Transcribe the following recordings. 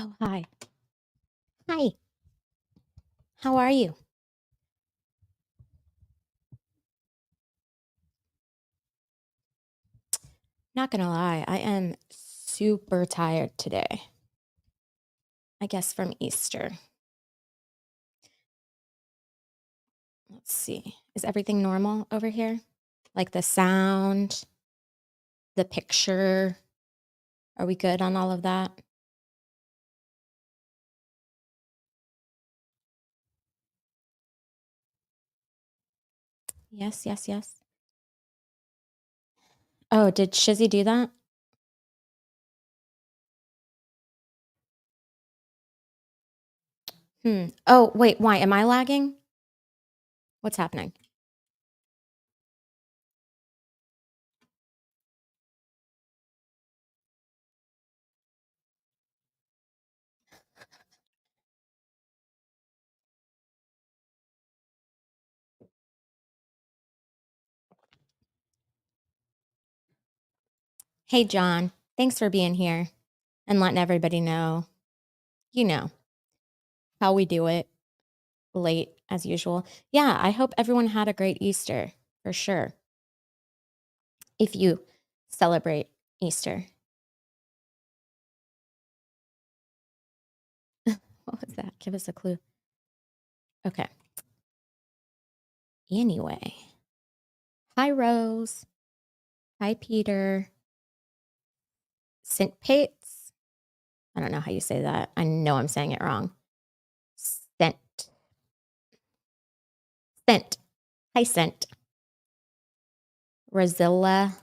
Oh, hi. Hi. How are you? Not gonna lie, I am super tired today. I guess from Easter. Let's see. Is everything normal over here? Like the sound, the picture. Are we good on all of that? Yes, yes, yes. Oh, did Shizzy do that? Oh, wait, why? Am I lagging? What's happening? Hey, John. Thanks for being here and letting everybody know, you know, how we do it late as usual. Yeah, I hope everyone had a great Easter for sure. If you celebrate Easter. What was that? Give us a clue. Okay. Anyway. Hi, Rose. Hi, Peter. St. Pates. I don't know how you say that. I know I'm saying it wrong. Scent. Scent. Hi, Scent. Rosilla.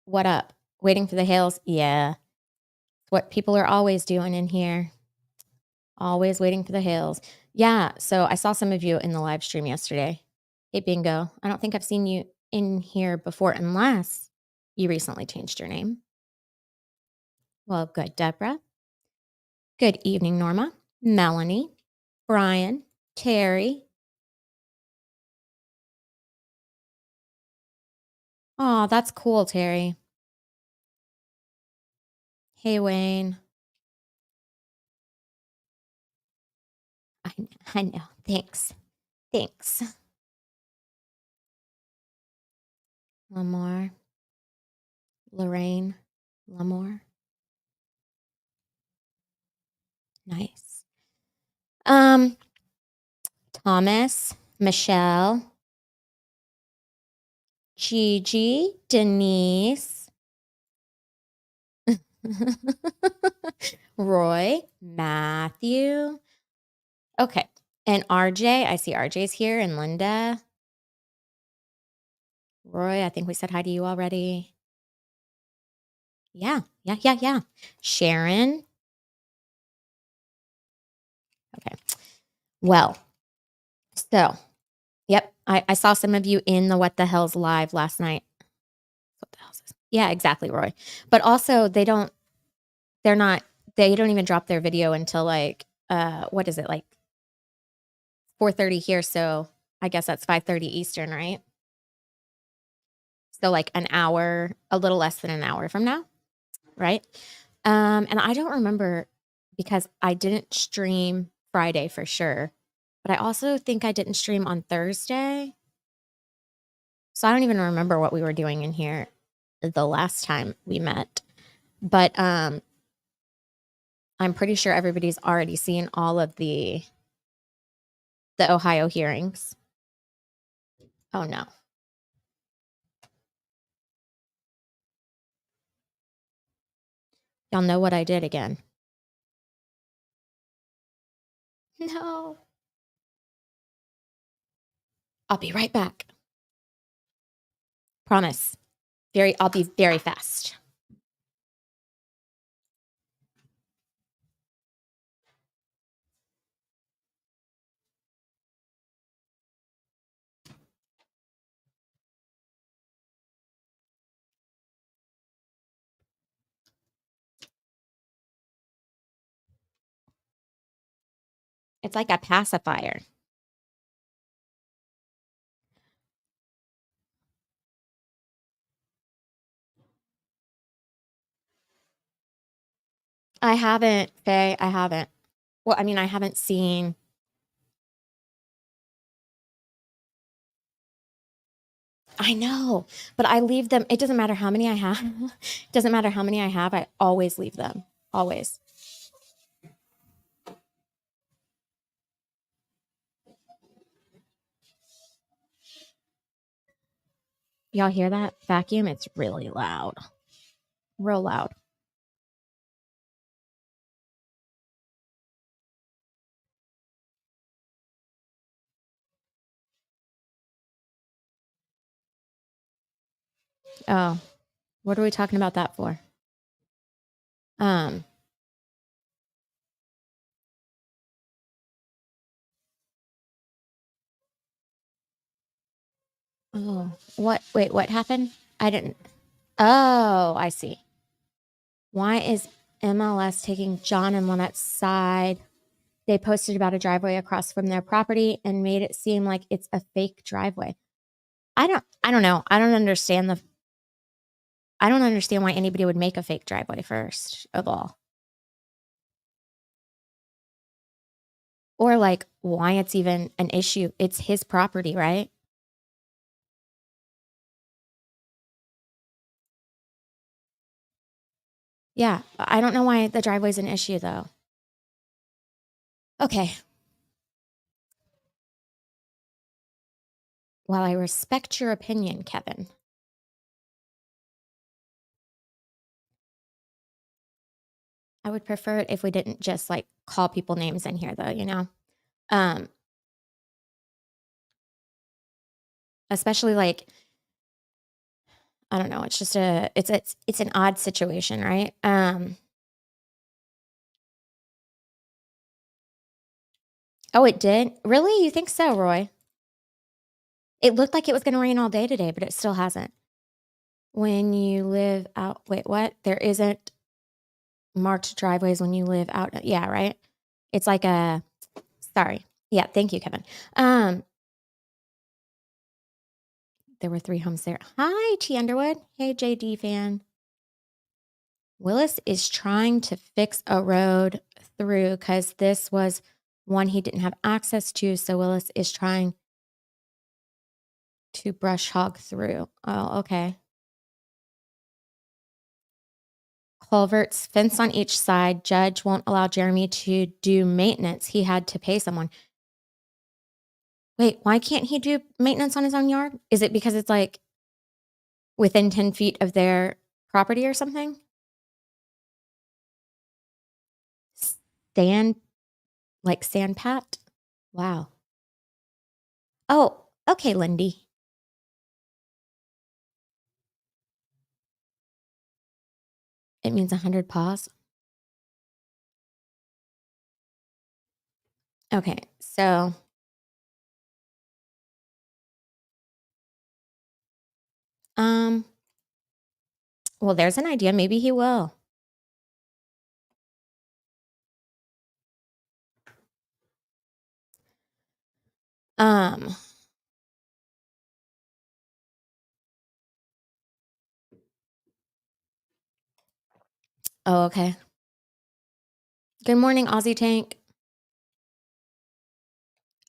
What up? Waiting for the hails? Yeah. It's what people are always doing in here. Always waiting for the hails. Yeah. So I saw some of you in the live stream yesterday. Hey, Bingo. I don't think I've seen you in here before unless you recently changed your name. Well, good, Deborah. Good evening, Norma, Melanie, Brian, Terry. Oh, that's cool, Terry. Hey, Wayne. I, I know. Thanks. Thanks. Lamar, Lorraine, Lamore. Nice. Um, Thomas, Michelle, Gigi, Denise, Roy, Matthew. Okay. And RJ, I see RJ's here, and Linda. Roy, I think we said hi to you already. Yeah. Sharon. Okay. Well, so, yep, I saw some of you in the What the Hell's live last night. What the hell's this? Yeah, exactly, Roy. But also, they're not, they don't even drop their video until like, what is it, like 4:30 here. So I guess that's 5:30 Eastern, right? So like an hour, a little less than an hour from now, right? And I don't remember because I didn't stream Friday for sure, but I also think I didn't stream on Thursday. So I don't even remember what we were doing in here the last time we met. But I'm pretty sure everybody's already seen all of the Ohio hearings. Oh no. Y'all know what I did again. No. I'll be right back. Promise. I'll be very fast. It's like a pacifier. I haven't, Faye, I haven't. Well, I mean, I haven't seen. I know, but I leave them. It doesn't matter how many I have. It doesn't matter how many I have. I always leave them. Always. Y'all hear that vacuum? It's really loud. Real loud. Oh, what are we talking about that for? Um, oh, what? Wait, what happened? I didn't. Oh, I see. Why is MLS taking John and Lynette's side? They posted about a driveway across from their property and made it seem like it's a fake driveway. I don't know. I don't understand why anybody would make a fake driveway first of all. Or like why it's even an issue. It's his property, right? Yeah. I don't know why the driveway's an issue though. Okay. While I respect your opinion, Kevin, I would prefer it if we didn't just like call people names in here though, you know? Um, especially like I don't know, it's just it's an odd situation, right? Oh, it did? Really? You think so, Roy? It looked like it was gonna rain all day today, but it still hasn't. When you live out wait, what? There isn't marked driveways when you live out yeah, right? It's like a sorry. Yeah, thank you, Kevin. Um, there were 3 homes there. Hi, T Underwood. Hey, JD fan. Willis is trying to fix a road through because this was one he didn't have access to. So Willis is trying to brush hog through. Oh, okay. Culverts, fence on each side. Judge won't allow Jeremy to do maintenance. He had to pay someone. Wait, why can't he do maintenance on his own yard? Is it because it's like within 10 feet of their property or something? Sand, like sand pat? Wow. Oh, okay, Lindy. It means 100 paws. Okay, so um well, there's an idea. Maybe he will. Um, oh, okay. Good morning, Aussie Tank.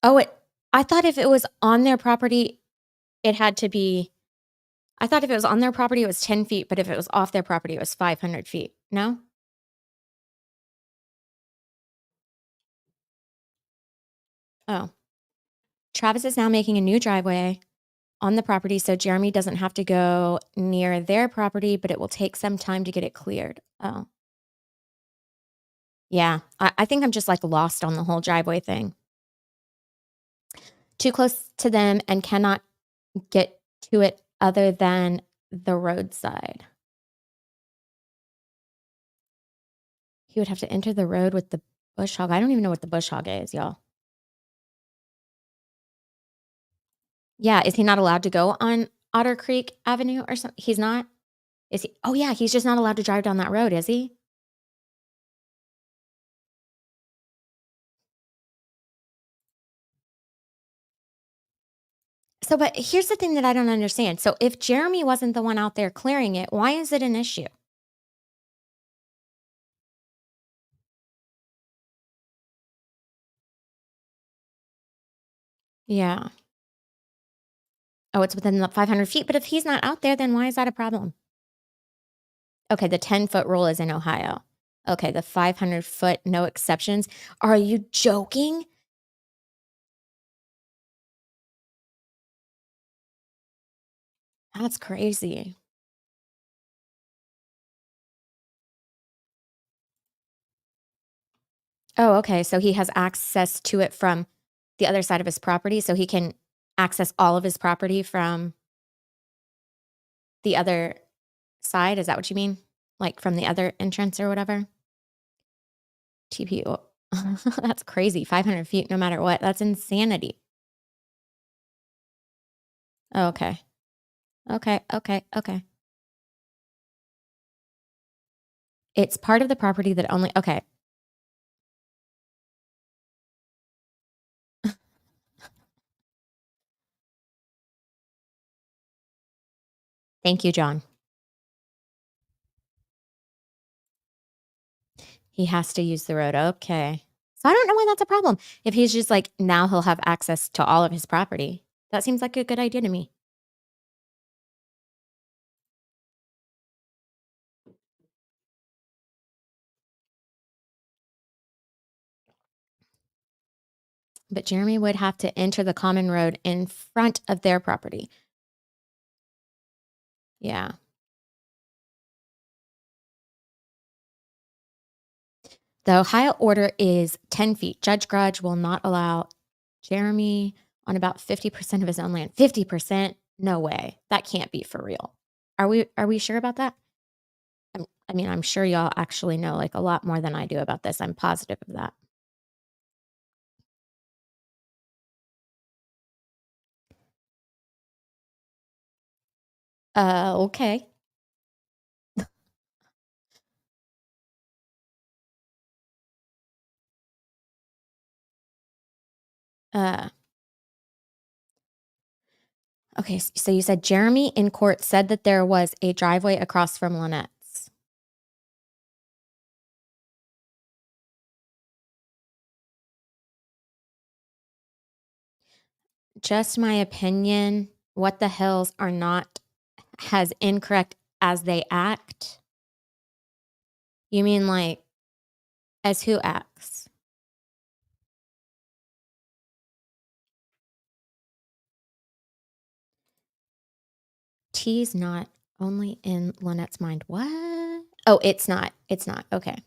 Oh, I thought if it was on their property, it had to be I thought if it was on their property, it was 10 feet, but if it was off their property, it was 500 feet. No? Oh. Travis is now making a new driveway on the property so Jeremy doesn't have to go near their property, but it will take some time to get it cleared. Oh. Yeah. I think I'm just like lost on the whole driveway thing. Too close to them and cannot get to it other than the roadside. He would have to enter the road with the bush hog. I don't even know what the bush hog is, y'all. Yeah, is he not allowed to go on Otter Creek Avenue or something? He's not? Is he? Oh, yeah, he's just not allowed to drive down that road, is he? So, but here's the thing that I don't understand. So, if Jeremy wasn't the one out there clearing it, why is it an issue? Yeah. Oh, it's within the 500 feet, but if he's not out there, then why is that a problem? Okay, the 10-foot rule is in Ohio. Okay, the 500-foot, no exceptions. Are you joking? That's crazy. Oh, okay, so he has access to it from the other side of his property, so he can access all of his property from the other side, is that what you mean? Like, from the other entrance or whatever? TPO. That's crazy, 500 feet no matter what, that's insanity. Oh, okay. Okay, okay, okay. It's part of the property that only okay. Thank you, John. He has to use the road, okay. So I don't know why that's a problem. If he's just like, now he'll have access to all of his property. That seems like a good idea to me. But Jeremy would have to enter the common road in front of their property. Yeah. The Ohio order is 10 feet. Judge Grudge will not allow Jeremy on about 50% of his own land. 50%? No way. That can't be for real. Are we sure about that? I mean, I'm sure y'all actually know like a lot more than I do about this. I'm positive of that. Okay. Uh okay, so you said Jeremy in court said that there was a driveway across from Lynette's. Just my opinion, what the hills are not as incorrect as they act. You mean like as who acts? T's not only in Lynette's mind. What? Oh, it's not. It's not. Okay.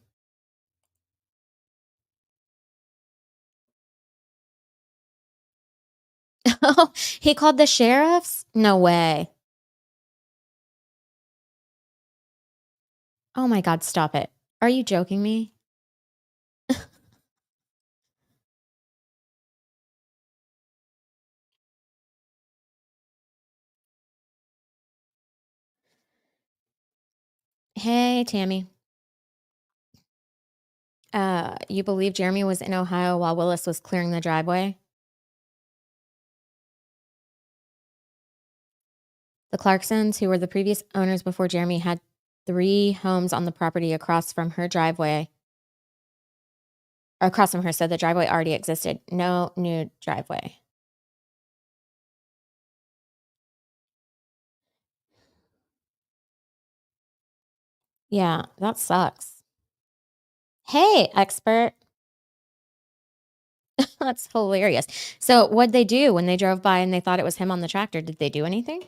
Oh, he called the sheriffs? No way. Oh my God, stop it. Are you joking me? Hey, Tammy. You believe Jeremy was in Ohio while Willis was clearing the driveway? The Clarksons, who were the previous owners before Jeremy, had three homes on the property across from her driveway. Across from her, so the driveway already existed. No new driveway. Yeah, that sucks. Hey, expert. That's hilarious. So, what'd they do when they drove by and they thought it was him on the tractor? Did they do anything?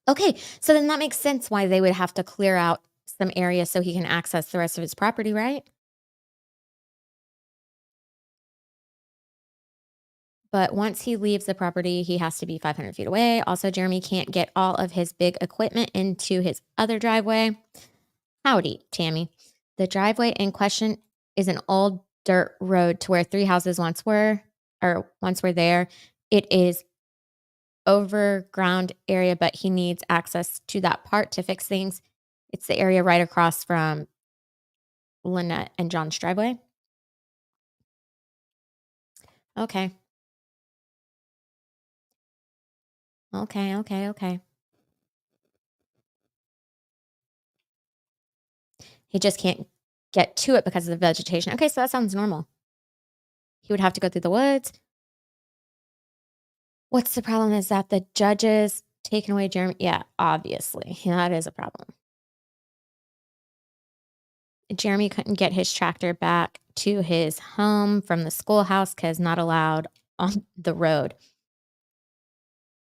Okay, so then that makes sense why they would have to clear out some area so he can access the rest of his property, right? But once he leaves the property, he has to be 500 feet away. Also, Jeremy can't get all of his big equipment into his other driveway. Howdy, Tammy. The driveway in question is an old dirt road to where three houses once were there. It is overground area, but he needs access to that part to fix things. It's the area right across from Lynette and John's driveway. Okay. Okay, okay, okay. He just can't get to it because of the vegetation. Okay, so that sounds normal. He would have to go through the woods. What's the problem is that the judges taking away Jeremy. Yeah, obviously. Yeah, that is a problem. Jeremy couldn't get his tractor back to his home from the schoolhouse because not allowed on the road.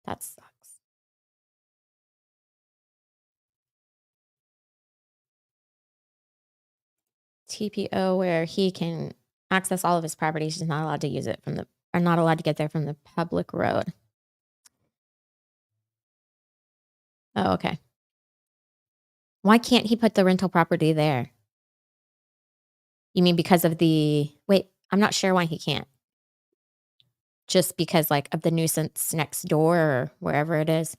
That sucks. TPO where he can access all of his properties, he's not allowed to use it from the are not allowed to get there from the public road. Oh, okay. Why can't he put the rental property there? You mean because of the wait, I'm not sure why he can't. Just because, like, of the nuisance next door or wherever it is?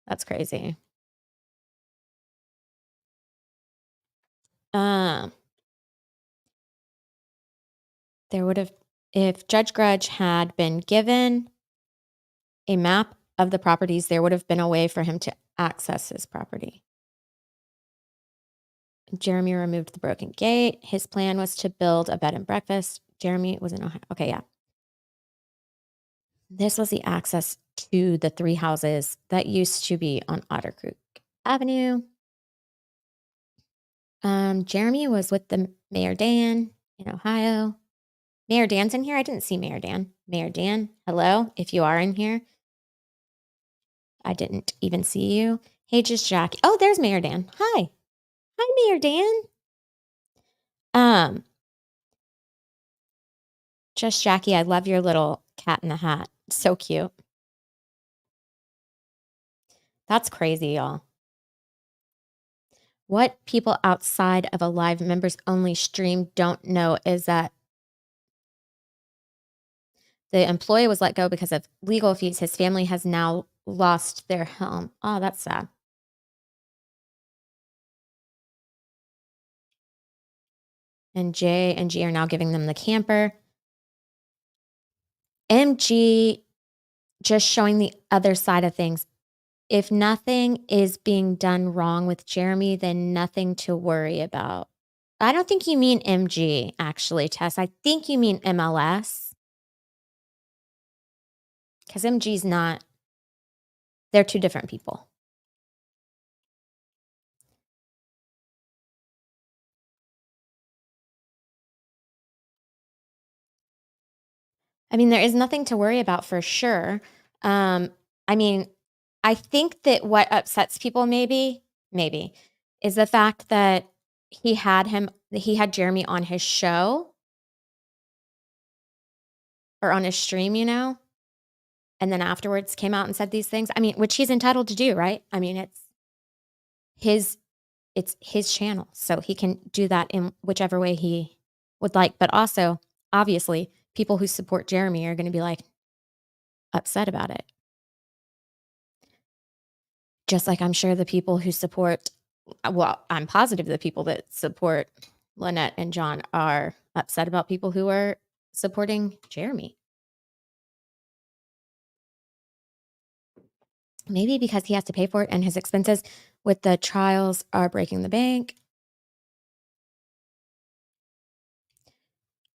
That's crazy. Um, there would have if Judge Grudge had been given a map of the properties, there would have been a way for him to access his property. Jeremy removed the broken gate. His plan was to build a bed and breakfast. Jeremy was in Ohio. Okay, yeah. This was the access to the 3 houses that used to be on Otter Creek Avenue. Jeremy was with the Mayor Dan in Ohio. Mayor Dan's in here? I didn't see Mayor Dan. Mayor Dan, hello, if you are in here. I didn't even see you. Hey, just Jackie. Oh, there's Mayor Dan. Hi. Hi, Mayor Dan. Um, just Jackie, I love your little cat in the hat. So cute. That's crazy, y'all. What people outside of a live members only stream don't know is that the employee was let go because of legal fees. His family has now lost their home. Oh, that's sad. And J and G are now giving them the camper. MG just showing the other side of things. If nothing is being done wrong with Jeremy, then nothing to worry about. I don't think you mean MG, actually, Tess. I think you mean MLS because MG's not, they're two different people. I mean, there is nothing to worry about for sure. Um, I mean, I think that what upsets people maybe, is the fact that he had Jeremy on his show or on his stream, and then afterwards came out and said these things. I mean, which he's entitled to do, right? I mean, his it's his channel, so he can do that in whichever way he would like. But also, obviously, people who support Jeremy are going to be like upset about it. Just like I'm sure the people who support well, I'm positive the people that support Lynette and John are upset about people who are supporting Jeremy. Maybe because he has to pay for it and his expenses with the trials are breaking the bank.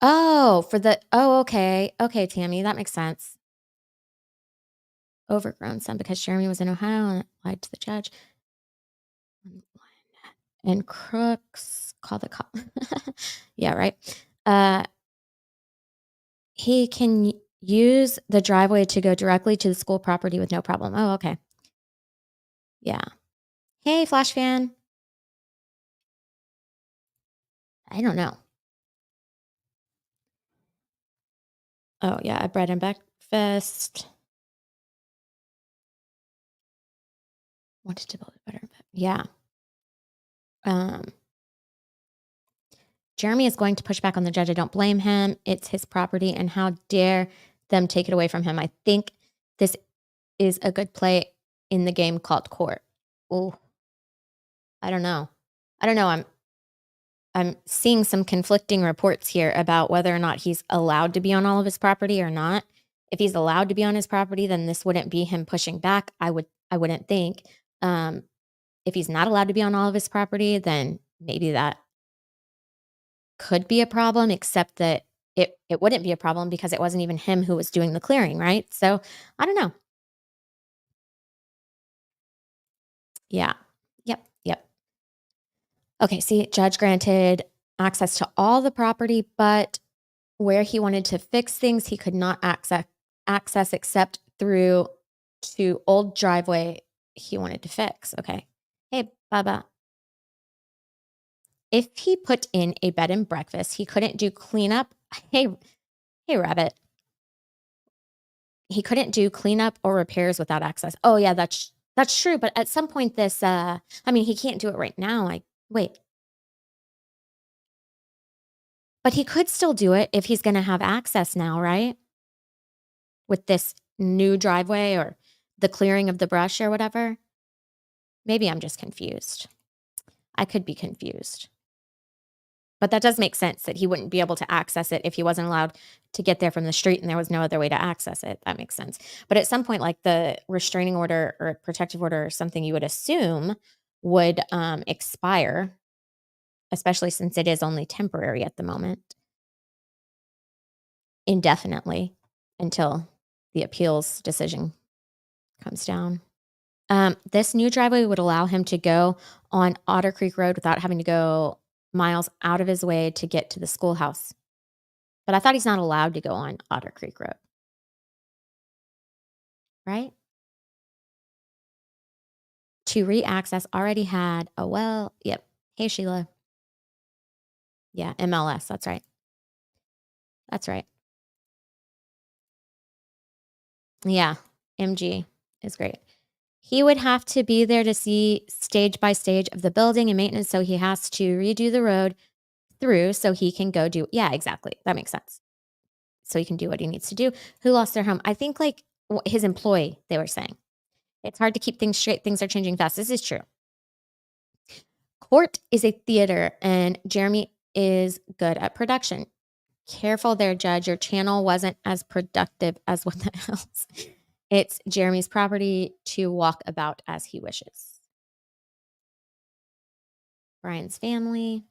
Oh, okay. Okay, Tammy, that makes sense. Overgrown son because Jeremy was in Ohio and lied to the judge. And crooks call the cop. Yeah, right. Uh, he can use the driveway to go directly to the school property with no problem. Oh, okay. Yeah. Hey, Flash fan. I don't know. Oh, yeah, a bread and breakfast. Wanted to build a better. Yeah. Um, Jeremy is going to push back on the judge. I don't blame him. It's his property, and how dare them take it away from him? I think this is a good play in the game called court. Oh, I don't know. I don't know. I'm seeing some conflicting reports here about whether or not he's allowed to be on all of his property or not. If he's allowed to be on his property, then this wouldn't be him pushing back, I wouldn't think. Um, if he's not allowed to be on all of his property, then maybe that could be a problem, except that it wouldn't be a problem because it wasn't even him who was doing the clearing, right? So, I don't know. Yeah. Yep, yep. Okay, see, judge granted access to all the property, but where he wanted to fix things, he could not access except through to old driveway he wanted to fix. Okay. Hey, Baba, if he put in a bed and breakfast, he couldn't do cleanup. Hey, hey, Rabbit. He couldn't do cleanup or repairs without access. Oh yeah, that's true. But at some point, I mean, he can't do it right now. I wait, but he could still do it if he's going to have access now, right? With this new driveway or the clearing of the brush or whatever. Maybe I'm just confused. I could be confused. But that does make sense that he wouldn't be able to access it if he wasn't allowed to get there from the street and there was no other way to access it. That makes sense. But at some point, like the restraining order or protective order or something, you would assume would expire, especially since it is only temporary at the moment, indefinitely until the appeals decision comes down. This new driveway would allow him to go on Otter Creek Road without having to go miles out of his way to get to the schoolhouse. But I thought he's not allowed to go on Otter Creek Road, right? To re-access already had a well, yep. Hey, Sheila. Yeah, MLS. That's right. That's right. Yeah, MG is great. He would have to be there to see stage by stage of the building and maintenance. So he has to redo the road through so he can go do, yeah, exactly. That makes sense. So he can do what he needs to do. Who lost their home? I think like his employee, they were saying. It's hard to keep things straight. Things are changing fast. This is true. Court is a theater and Jeremy is good at production. Careful there, Judge. Your channel wasn't as productive as what the else. It's Jeremy's property to walk about as he wishes. Brian's family.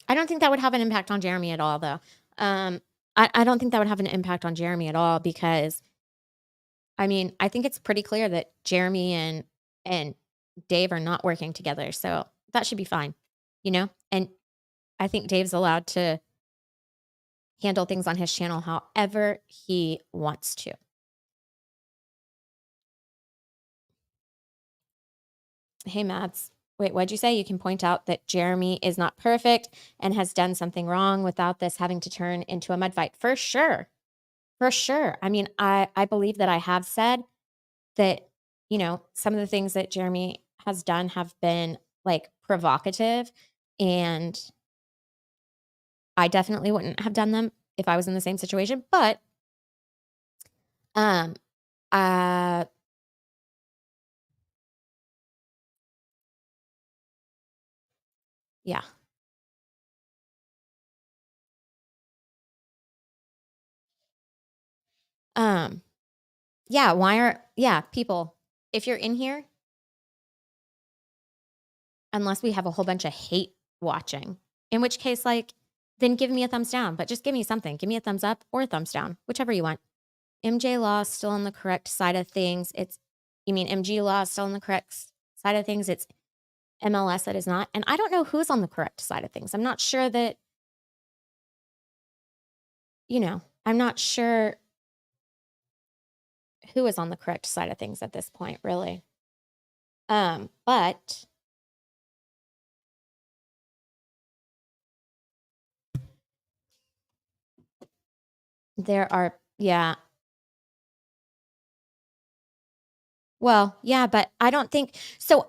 I don't think that would have an impact on Jeremy at all, though. Um, I don't think that would have an impact on Jeremy at all because I mean, I think it's pretty clear that Jeremy and Dave are not working together, so that should be fine, you know? And I think Dave's allowed to handle things on his channel however he wants to. Hey, Mads. Wait, what'd you say? You can point out that Jeremy is not perfect and has done something wrong without this having to turn into a mud fight. For sure. For sure. I mean, I believe that I have said that, you know, some of the things that Jeremy has done have been like provocative and I definitely wouldn't have done them if I was in the same situation, but um uh yeah. Um yeah, people, if you're in here, unless we have a whole bunch of hate watching, in which case like then give me a thumbs down, but just give me something. Give me a thumbs up or a thumbs down, whichever you want. MJ Law is still on the correct side of things. You mean MG Law is still on the correct side of things. It's MLS that is not. And I don't know who's on the correct side of things. I'm not sure that, I'm not sure who is on the correct side of things at this point, really. But there are, yeah. Well, yeah, but I don't think so.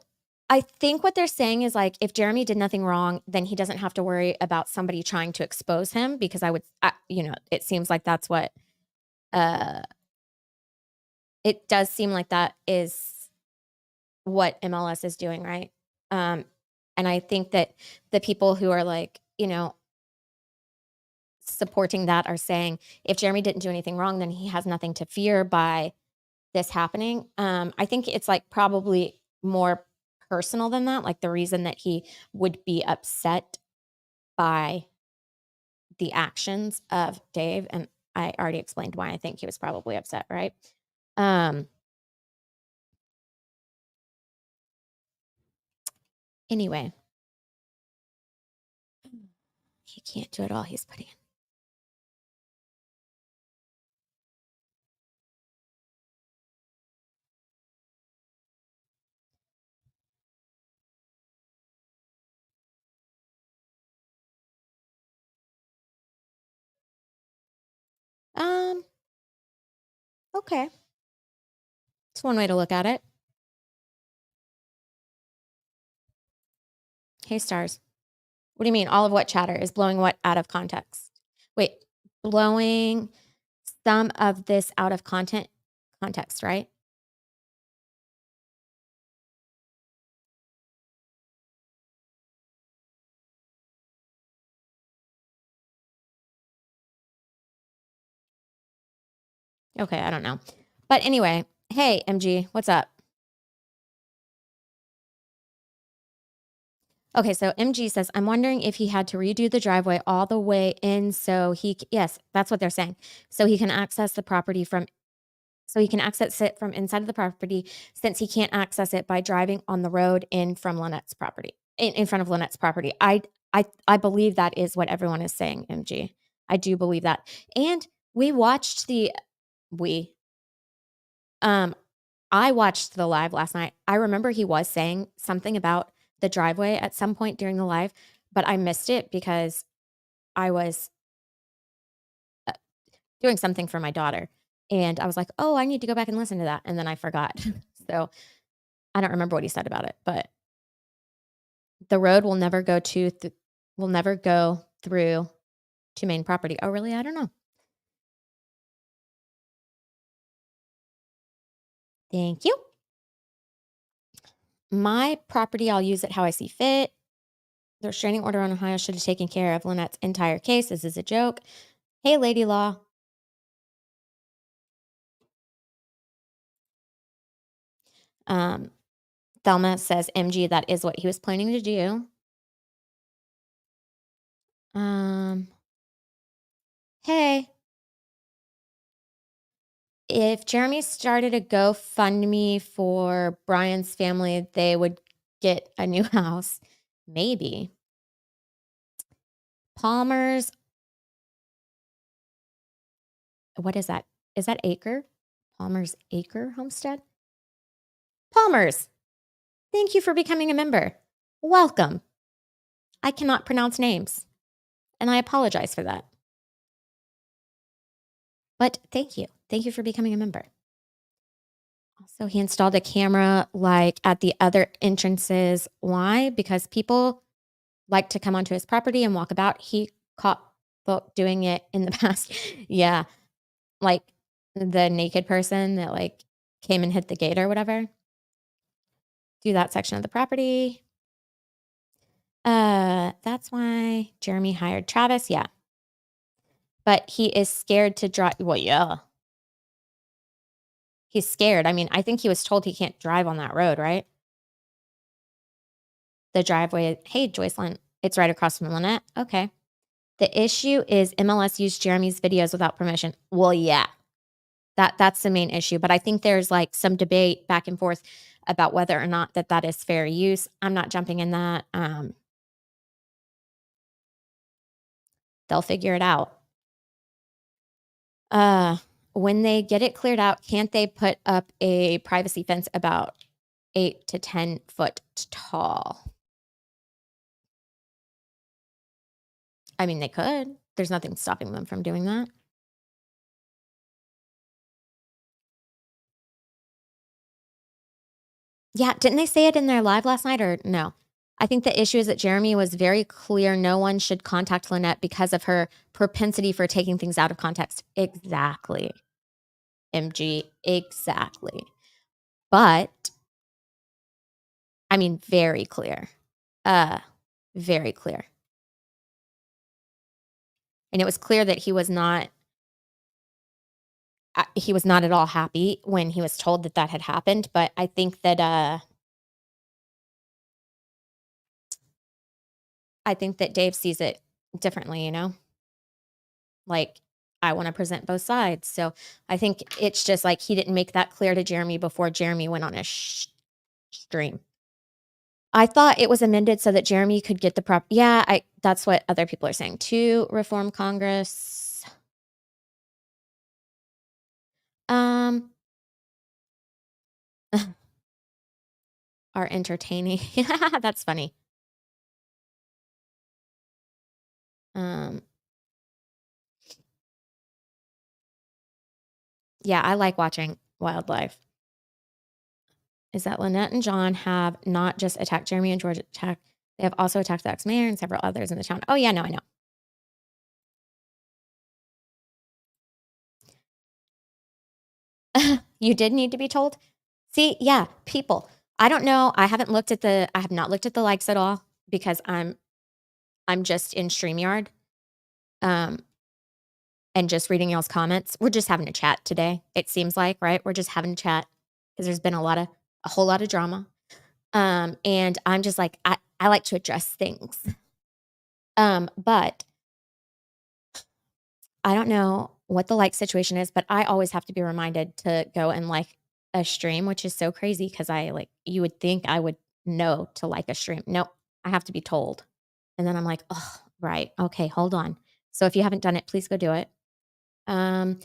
I think what they're saying is, like, if Jeremy did nothing wrong, then he doesn't have to worry about somebody trying to expose him because it seems like that's what, uh it does seem like that is what MLS is doing, right? Um, and I think that the people who are, like, supporting that are saying, if Jeremy didn't do anything wrong, then he has nothing to fear by this happening. I think it's, like, probably more personal than that, like, the reason that he would be upset by the actions of Dave, and I already explained why I think he was probably upset, right? Um, anyway, he can't do it all, he's putting okay. It's one way to look at it. Hey, stars. What do you mean? All of what chatter is blowing what out of context? Wait, blowing some of this out of context, right? Okay, I don't know. But anyway, hey, MG, what's up? Okay, so MG says, I'm wondering if he had to redo the driveway all the way in yes, that's what they're saying. So he can access the property from So he can access it from inside of the property since he can't access it by driving on the road in front of Lynette's property. I believe that is what everyone is saying, MG. I do believe that. And we watched the we um I watched the live last night. I remember he was saying something about the driveway at some point during the live, but I missed it because I was uh, doing something for my daughter. And I was like, "Oh, I need to go back and listen to that." And then I forgot. So I don't remember what he said about it, but the road will never go through to main property. Oh, really? I don't know. Thank you. My property, I'll use it how I see fit. The restraining order on Ohio should have taken care of Lynette's entire case. This is a joke. Hey, Lady Law. Um, Thelma says, MG, that is what he was planning to do. Um, hey, if Jeremy started a GoFundMe for Brian's family, they would get a new house. Maybe. Palmer's, what is that? Is that Acre? Palmer's Acre Homestead? Palmer's, thank you for becoming a member. Welcome. I cannot pronounce names, and I apologize for that. But thank you. Thank you for becoming a member. Also, he installed a camera like at the other entrances. Why? Because people like to come onto his property and walk about. He caught folk doing it in the past. Yeah, like the naked person that like came and hit the gate or whatever. Do that section of the property. That's why Jeremy hired Travis. Yeah, but he is scared to drive. Well, yeah, he's scared. I mean, I think he was told he can't drive on that road, right? The driveway. Hey, Joycelyn, it's right across from Lynette. Okay. The issue is MLS used Jeremy's videos without permission. Well, yeah, that's the main issue. But I think there's like some debate back and forth about whether or not that is fair use. I'm not jumping in that. They'll figure it out. Uh, when they get it cleared out, can't they put up a privacy fence about 8 to 10 foot tall? I mean, they could. There's nothing stopping them from doing that. Yeah, didn't they say it in their live last night or no? I think the issue is that Jeremy was very clear no one should contact Lynette because of her propensity for taking things out of context. Exactly, MG, exactly. But, I mean, very clear. Uh, very clear. And it was clear that he was not at all happy when he was told that that had happened, but I think that Dave sees it differently, you know? Like, I wanna present both sides, so I think it's just, like, he didn't make that clear to Jeremy before Jeremy went on his stream. I thought it was amended so that Jeremy could get the yeah, I that's what other people are saying to reform Congress. Um, are entertaining. That's funny. Um, yeah, I like watching wildlife. Is that Lynette and John have not just attacked Jeremy and George they have also attacked the ex-mayor and several others in the town. Oh, yeah, no, I know. You did need to be told? See, yeah, people. I don't know. I have not looked at the likes at all because I'm just in StreamYard, um, and just reading y'all's comments. We're just having a chat today, it seems like, right? We're just having a chat because 'cause there's been a whole lot of drama. And I'm just like, I like to address things. But I don't know what the like situation is, but I always have to be reminded to go and like a stream, which is so crazy because you would think I would know to like a stream. Nope, I have to be told. And then I'm like, oh, right. Okay, hold on. So if you haven't done it, please go do it. Um,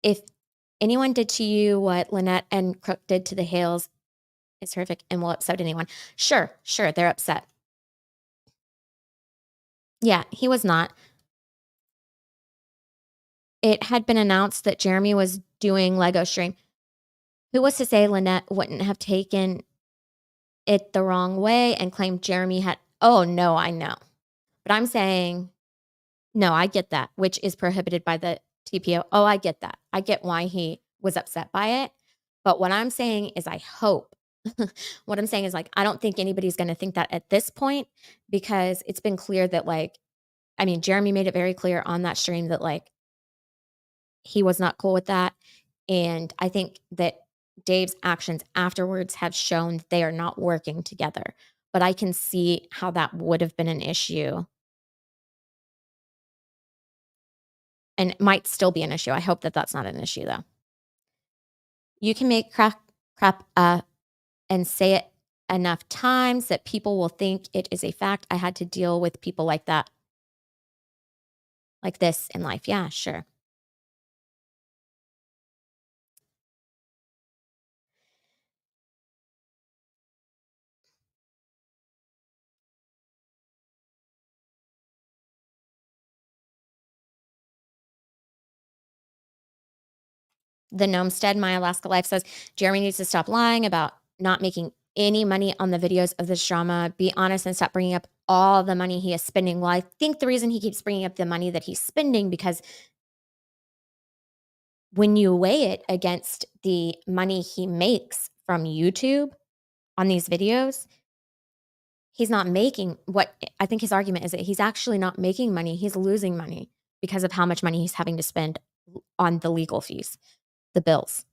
if anyone did to you what Lynette and Crook did to the Hales, it's horrific and will upset anyone. Sure, sure, they're upset. Yeah, he was not. It had been announced that Jeremy was doing Lego stream. Who was to say Lynette wouldn't have taken it the wrong way and claimed Jeremy had oh, no, I know. But I'm saying no, I get that, which is prohibited by the TPO. Oh, I get that. I get why he was upset by it. But what I'm saying is I hope. What I'm saying is, like, I don't think anybody's gonna think that at this point because it's been clear that, like I mean, Jeremy made it very clear on that stream that, like, he was not cool with that, and I think that Dave's actions afterwards have shown that they are not working together, but I can see how that would have been an issue and it might still be an issue. I hope that that's not an issue, though. You can make crap and say it enough times that people will think it is a fact. I had to deal with people like that, like this in life. Yeah, sure. The Gnomestead, My Alaska Life says, Jeremy needs to stop lying about not making any money on the videos of this drama. Be honest and stop bringing up all the money he is spending. Well, I think the reason he keeps bringing up the money that he's spending because when you weigh it against the money he makes from YouTube on these videos, he's not making what I think his argument is that he's actually not making money. He's losing money because of how much money he's having to spend on the legal fees, the bills.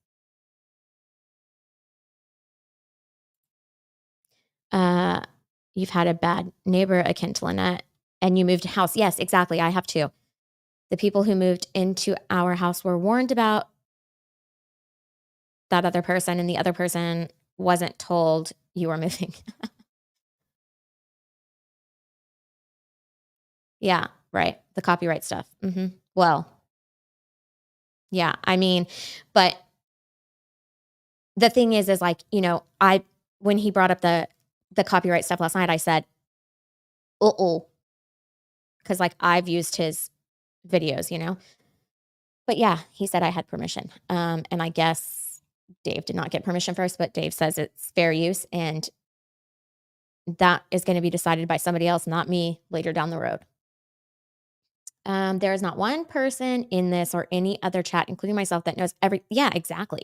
Uh, you've had a bad neighbor akin to Lynette, and you moved house. Yes, exactly. I have too. The people who moved into our house were warned about that other person, and the other person wasn't told you were moving. Yeah, right. The copyright stuff. Well, yeah. I mean, but the thing is like, I when he brought up the copyright stuff last night, I said, "Uh-oh," because like I've used his videos. But yeah, he said I had permission. And I guess Dave did not get permission first, but Dave says it's fair use, and that is gonna be decided by somebody else, not me, later down the road. There is not one person in this or any other chat, including myself, that knows yeah, exactly,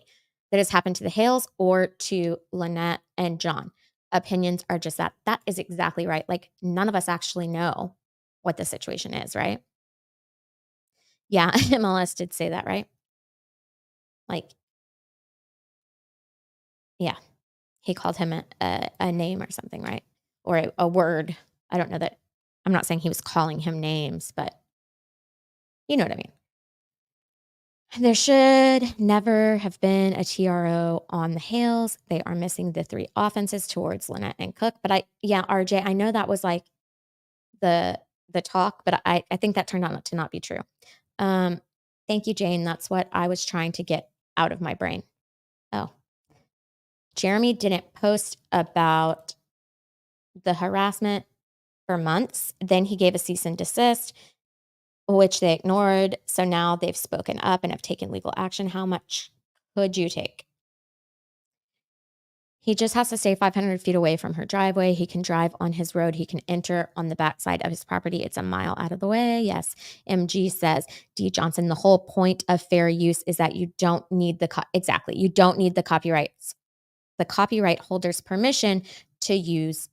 that has happened to the Hales or to Lynette and John. Opinions are just that. That is exactly right. Like, none of us actually know what the situation is, right? Yeah, MLS did say that, right? Like, yeah, he called him a name or something, right? Or a word. I don't know that I'm not saying he was calling him names, but you know what I mean. There should never have been a TRO on the Hales. They are missing the 3 offenses towards Lynette and Cook, but yeah, RJ, I know that was, like, the talk, but I think that turned out to not be true. Um, Thank you, Jane, that's what I was trying to get out of my brain. Oh, Jeremy didn't post about the harassment for months, then he gave a cease and desist, which they ignored, so now they've spoken up and have taken legal action. How much could you take? He just has to stay 500 feet away from her driveway. He can drive on his road. He can enter on the backside of his property. It's a mile out of the way. Yes. MG says, D. Johnson, the whole point of fair use is that you don't need exactly. You don't need the copyright holder's permission to use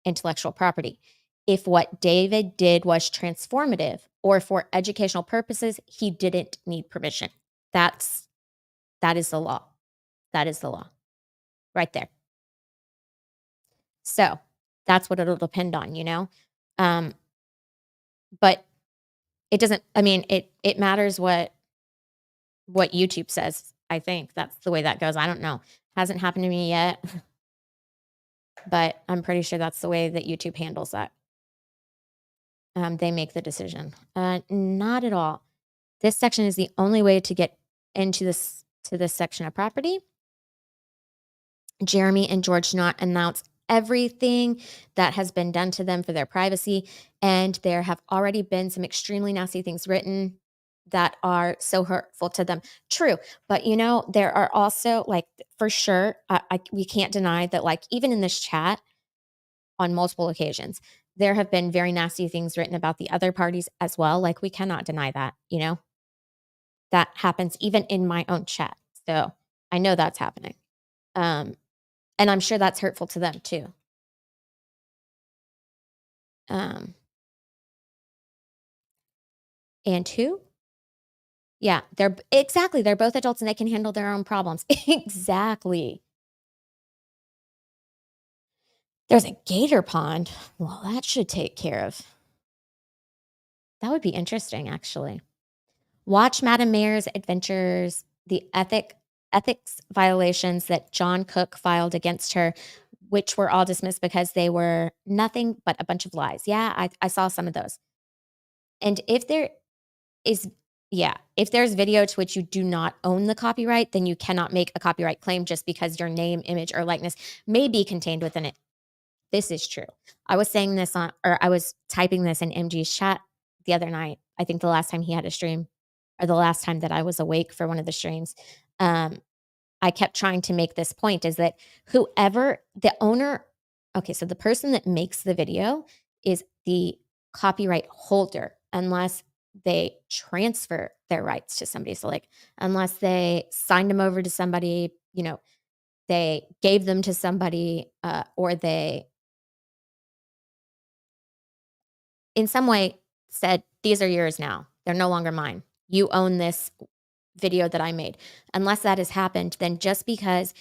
intellectual property. If what David did was transformative or for educational purposes, he didn't need permission. That's that is the law. That is the law right there. So, that's what it'll depend on, you know? Um, but it doesn't I mean, it matters what YouTube says, I think. That's the way that goes. I don't know. Hasn't happened to me yet, but I'm pretty sure that's the way that YouTube handles that. They make the decision. Not at all. This section is the only way to get into this section of property. Jeremy and George not announce everything that has been done to them for their privacy, and there have already been some extremely nasty things written that are so hurtful to them. True, but there are also like for sure, we can't deny that like even in this chat on multiple occasions, there have been very nasty things written about the other parties as well. Like we cannot deny that, that happens even in my own chat. So I know that's happening. Um, and I'm sure that's hurtful to them too. Um, and who? Yeah, exactly. They're both adults and they can handle their own problems. Exactly. There's a gator pond. Well, that should take care of. That would be interesting, actually. Watch Madame Mayer's adventures, the ethics violations that John Cook filed against her, which were all dismissed because they were nothing but a bunch of lies. Yeah, I saw some of those. And if there is yeah, if there's video to which you do not own the copyright, then you cannot make a copyright claim just because your name, image, or likeness may be contained within it. This is true. I was saying this or I was typing this in MG's chat the other night. I think the last time he had a stream or the last time that I was awake for one of the streams. Um, I kept trying to make this point is that whoever the owner, okay, so the person that makes the video is the copyright holder, unless they transfer their rights to somebody. So, like, unless they signed them over to somebody, they gave them to somebody, or they, in some way, said, These are yours now. They're no longer mine. You own this video that I made. Unless that has happened, then just because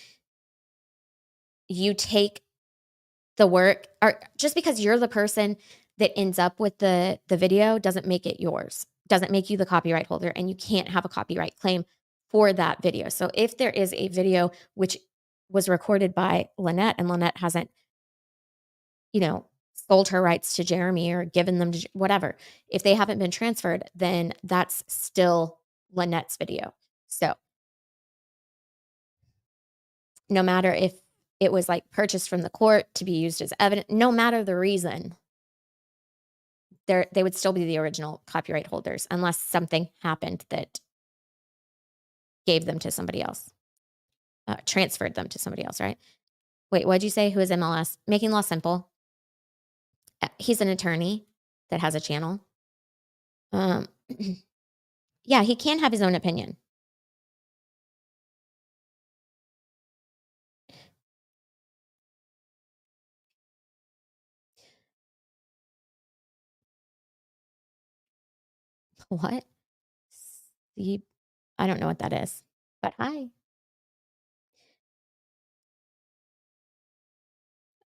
you take the work or just because you're the person that ends up with the video doesn't make it yours. Doesn't make you the copyright holder and you can't have a copyright claim for that video. So if there is a video which was recorded by Lynette and Lynette hasn't, you know, sold her rights to Jeremy or given them to whatever, if they haven't been transferred, then that's still Lynette's video. So no matter if it was like purchased from the court to be used as evidence, no matter the reason, they would still be the original copyright holders unless something happened that gave them to somebody else. transferred them to somebody else, right? Wait, what'd you say? Who is MLS? Making Law Simple. He's an attorney that has a channel. Um, yeah, he can have his own opinion. What? See, I don't know what that is, but hi.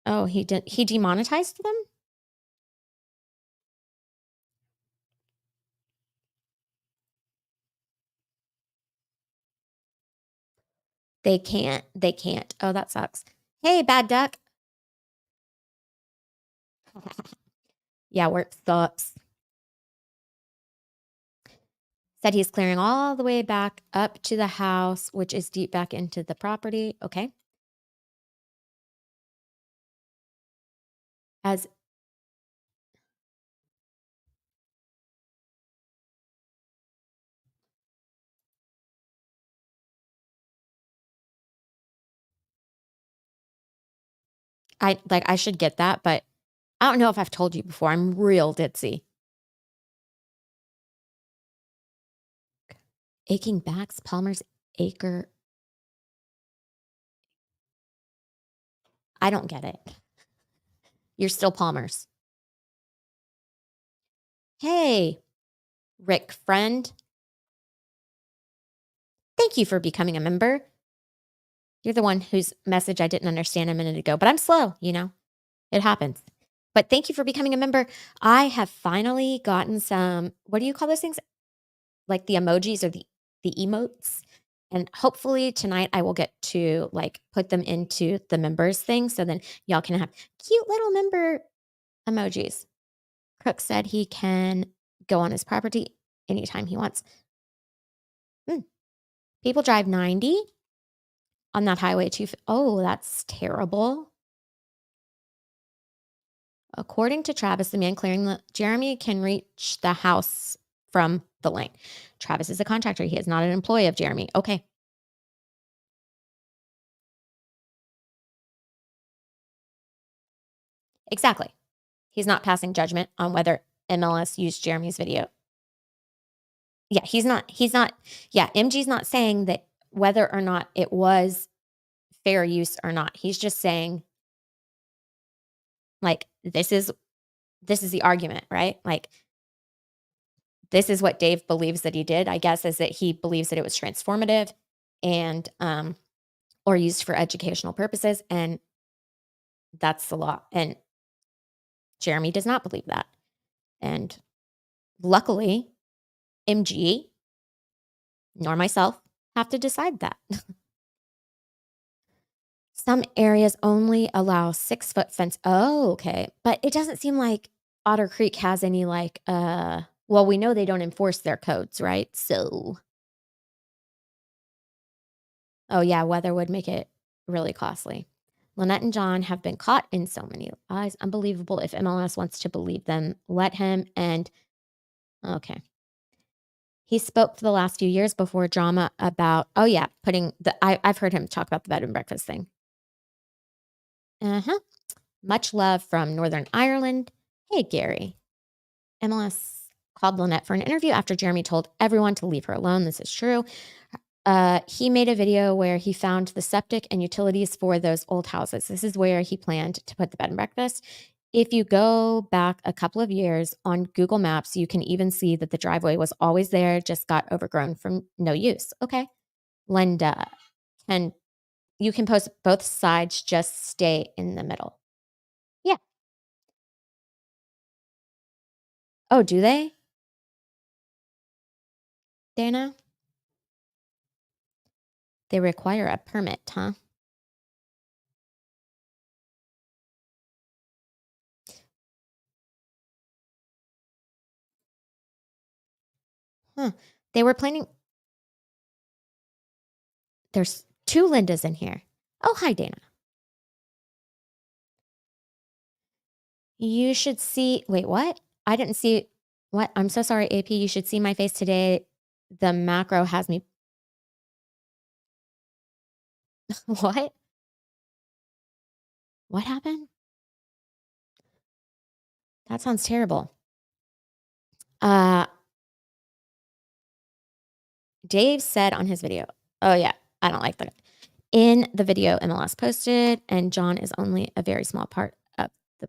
Oh, he demonetized them? They can't. Oh, that sucks. Hey, bad duck. Yeah, work sucks. Said he's clearing all the way back up to the house, which is deep back into the property. Okay. As I should get that, but I don't know if I've told you before. I'm real ditzy. Aching backs, Palmer's acre. I don't get it. You're still Palmer's. Hey, Rick friend. Thank you for becoming a member. You're the one whose message I didn't understand a minute ago, but I'm slow, it happens. But thank you for becoming a member. I have finally gotten some, what do you call those things? Like the emojis or the emotes. And hopefully tonight I will get to like put them into the members thing so then y'all can have cute little member emojis. Crook said he can go on his property anytime he wants. Hmm. People drive 90 on that highway too. Oh, that's terrible. According to Travis, the man clearing Jeremy can reach the house from the lane. Travis is a contractor. He is not an employee of Jeremy. Okay. Exactly. He's not passing judgment on whether MLS used Jeremy's video. Yeah, he's not yeah, MG's not saying that whether or not it was fair use or not. He's just saying like this is the argument, right? Like this is what Dave believes that he did, I guess, is that he believes that it was transformative and or used for educational purposes and that's the law. And Jeremy does not believe that. And luckily, MG nor myself have to decide that. Some areas only allow 6-foot fence. Oh, okay. But it doesn't seem like Otter Creek has any like well, we know they don't enforce their codes, right? So oh yeah, weather would make it really costly. Lynette and John have been caught in so many lies. Unbelievable. If MLS wants to believe them, let him. And okay. He spoke for the last few years before drama about, oh yeah, I've heard him talk about the bed and breakfast thing. Uh-huh. Much love from Northern Ireland. Hey, Gary. MLS called Lynette for an interview after Jeremy told everyone to leave her alone. This is true. He made a video where he found the septic and utilities for those old houses. This is where he planned to put the bed and breakfast. If you go back a couple of years on Google Maps, you can even see that the driveway was always there, just got overgrown from no use. Okay. Linda, and you can post both sides, just stay in the middle. Yeah. Oh, do they, Dana? They require a permit, huh? Huh. They were planning. There's two Lindas in here. Oh, hi, Dana. You should see. Wait, what? I didn't see. What? I'm so sorry, AP. You should see my face today. The macro has me. What? What happened? That sounds terrible. Uh, Dave said on his video, oh, yeah, I don't like that. In the video MLS posted, and John is only a very small part of the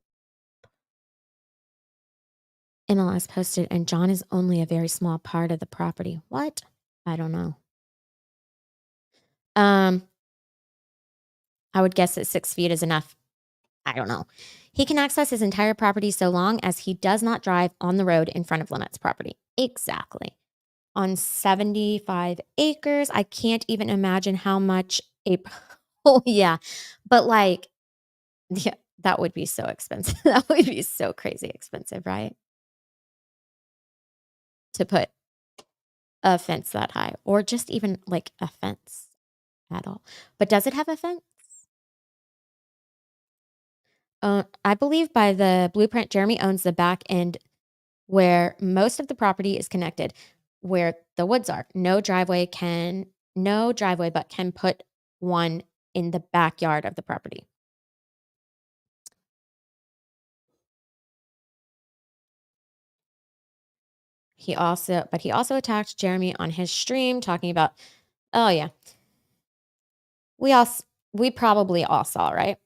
MLS posted, and John is only a very small part of the property. What? I don't know. Um, I would guess that 6 feet is enough. I don't know. He can access his entire property so long as he does not drive on the road in front of Lynette's property. Exactly. On 75 acres, I can't even imagine how much a oh, yeah. But, like, yeah, that would be so expensive. That would be so crazy expensive, right? To put a fence that high or just even, like, a fence at all. But does it have a fence? I believe by the blueprint, Jeremy owns the back end where most of the property is connected, where the woods are. No driveway, but can put one in the backyard of the property. He also attacked Jeremy on his stream talking about, oh yeah, we all, we probably all saw, right?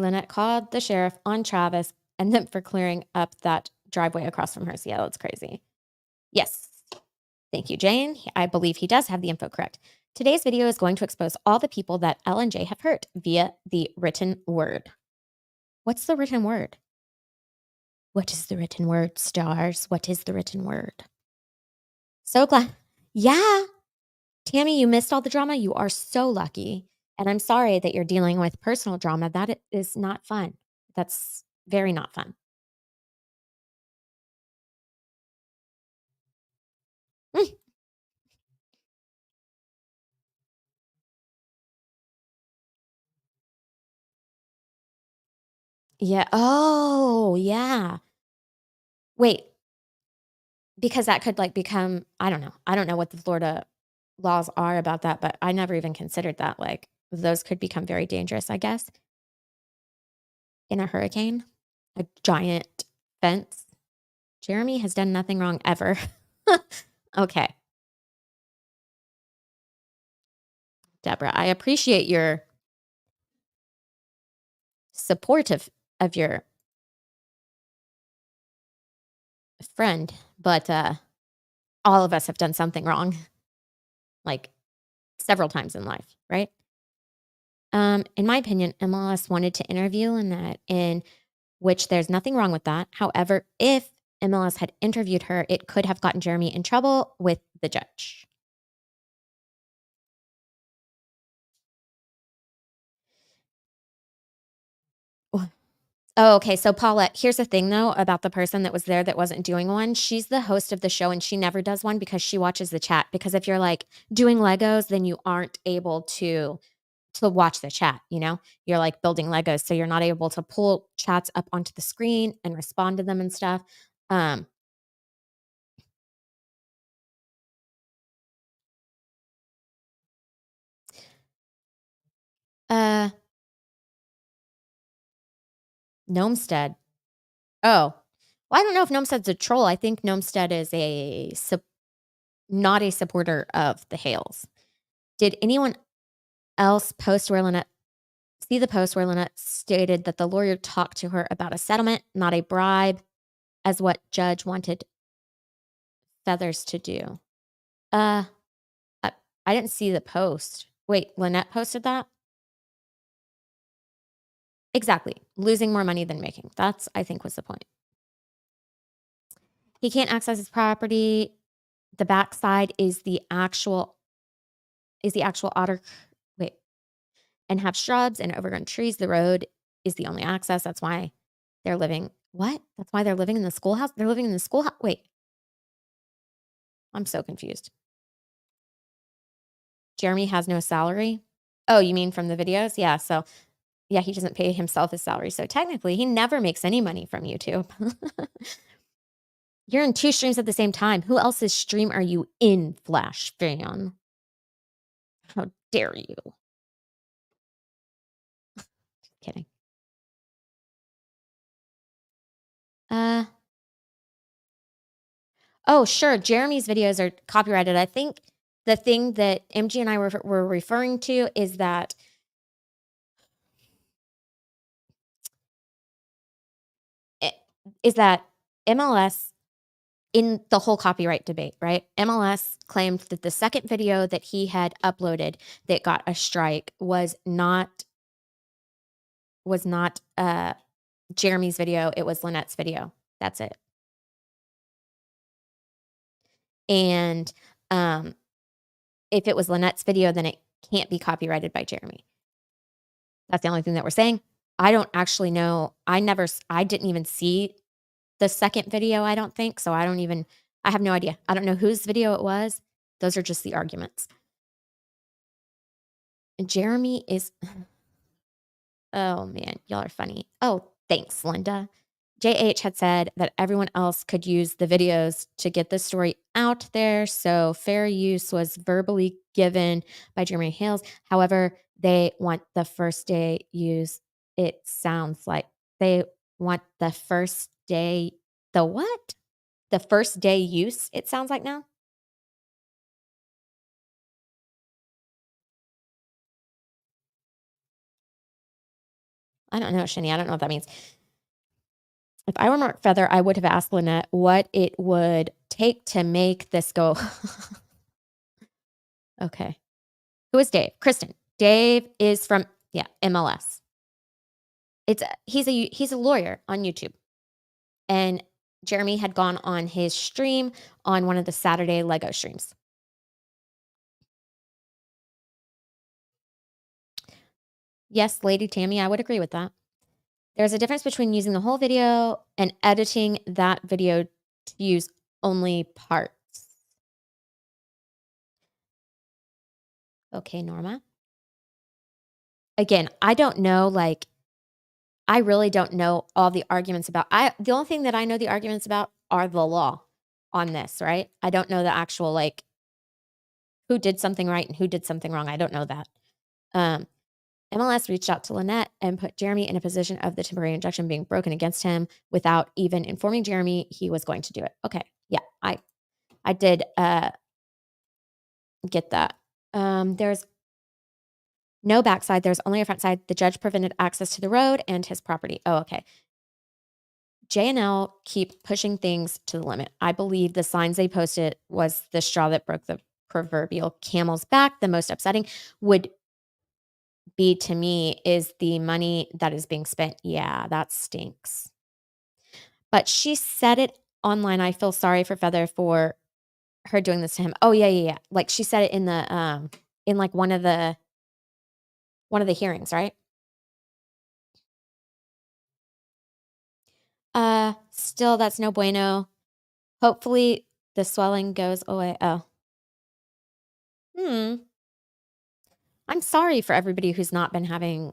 Lynette called the sheriff on Travis and then for clearing up that driveway across from hers. Yeah, that's crazy. Yes. Thank you, Jane. I believe he does have the info correct. Today's video is going to expose all the people that L and J have hurt via the written word. What's the written word? What is the written word, stars? What is the written word? So glad. Yeah. Tammy, you missed all the drama. You are so lucky. And I'm sorry that you're dealing with personal drama. That is not fun. That's very not fun. Mm, yeah. Oh, yeah. Wait, because that could like become, I don't know. I don't know what the Florida laws are about that, but I never even considered that. Like those could become very dangerous, I guess, in a hurricane. A giant fence. Jeremy has done nothing wrong ever. Okay, Deborah, I appreciate your support of your friend, but all of us have done something wrong, like several times in life, right? In my opinion, MLS wanted to interview Lynette, in which there's nothing wrong with that. However, if MLS had interviewed her, it could have gotten Jeremy in trouble with the judge. Oh, okay. So, Paula, here's the thing though about the person that was there that wasn't doing one. She's the host of the show and she never does one because she watches the chat. Because if you're like doing Legos, then you aren't able to watch the chat, you know? You're like building Legos, so you're not able to pull chats up onto the screen and respond to them and stuff. Um, uh, Gnomestead. Oh, well, I don't know if Gnomestead's a troll. I think Gnomestead is not a supporter of the Hales. Did anyone else post where Lynette see the post where Lynette stated that the lawyer talked to her about a settlement, not a bribe, as what judge wanted Feathers to do? Uh, I, I didn't see the post. Wait, Lynette posted that? Exactly. Losing more money than making. That's, I think, was the point. He can't access his property. The backside is the actual otter. Wait, and have shrubs and overgrown trees. The road is the only access. That's why they're living. What? That's why they're living in the schoolhouse. They're living in the schoolhouse. Wait, I'm so confused. Jeremy has no salary. Oh, you mean from the videos? Yeah. So Yeah, he doesn't pay himself his salary, so technically, he never makes any money from YouTube. You're in 2 streams at the same time. Who else's stream are you in, Flash fan? How dare you? Kidding. Uh, oh, sure, Jeremy's videos are copyrighted. I think the thing that MG and I were referring to is that eh, is that MLS in the whole copyright debate, right? MLS claimed that the second video that he had uploaded that got a strike was not Jeremy's video, it was Lynette's video. That's it. And, um, if it was Lynette's video, then it can't be copyrighted by Jeremy. That's the only thing that we're saying. I don't actually know. I didn't even see the second video, I don't think, so I have no idea. I don't know whose video it was. Those are just the arguments. And Jeremy is oh, man, y'all are funny. Oh, thanks, Linda. JH had said that everyone else could use the videos to get the story out there, so fair use was verbally given by Jeremy Hales. However, they want the first day use. It sounds like they want the first day the what? The first day use, it sounds like now? I don't know, Shani, I don't know what that means. If I were Mark Feather, I would have asked Lynette what it would take to make this go. Okay. Who is Dave? Kristen. Dave is from yeah, MLS. He's a lawyer on YouTube. And Jeremy had gone on his stream on one of the Saturday Lego streams. Yes, Lady Tammy, I would agree with that. There's a difference between using the whole video and editing that video to use only parts. Okay, Norma. Again, I don't know, like, I really don't know all the arguments about the only thing that I know the arguments about are the law on this, right? I don't know the actual, like, who did something right and who did something wrong. I don't know that. Um, MLS reached out to Lynette and put Jeremy in a position of the temporary injunction being broken against him without even informing Jeremy he was going to do it. Okay. Yeah, I did get that. There's no backside. There's only a front side. The judge prevented access to the road and his property. Oh, okay. J&L keep pushing things to the limit. I believe the signs they posted was the straw that broke the proverbial camel's back. The most upsetting would be to me is the money that is being spent. Yeah, that stinks. But she said it online. I feel sorry for Feather for her doing this to him. Oh yeah, yeah, yeah. Like she said it in like one of the hearings, right? Still that's no bueno. Hopefully the swelling goes away. Oh. Hmm. I'm sorry for everybody who's not been having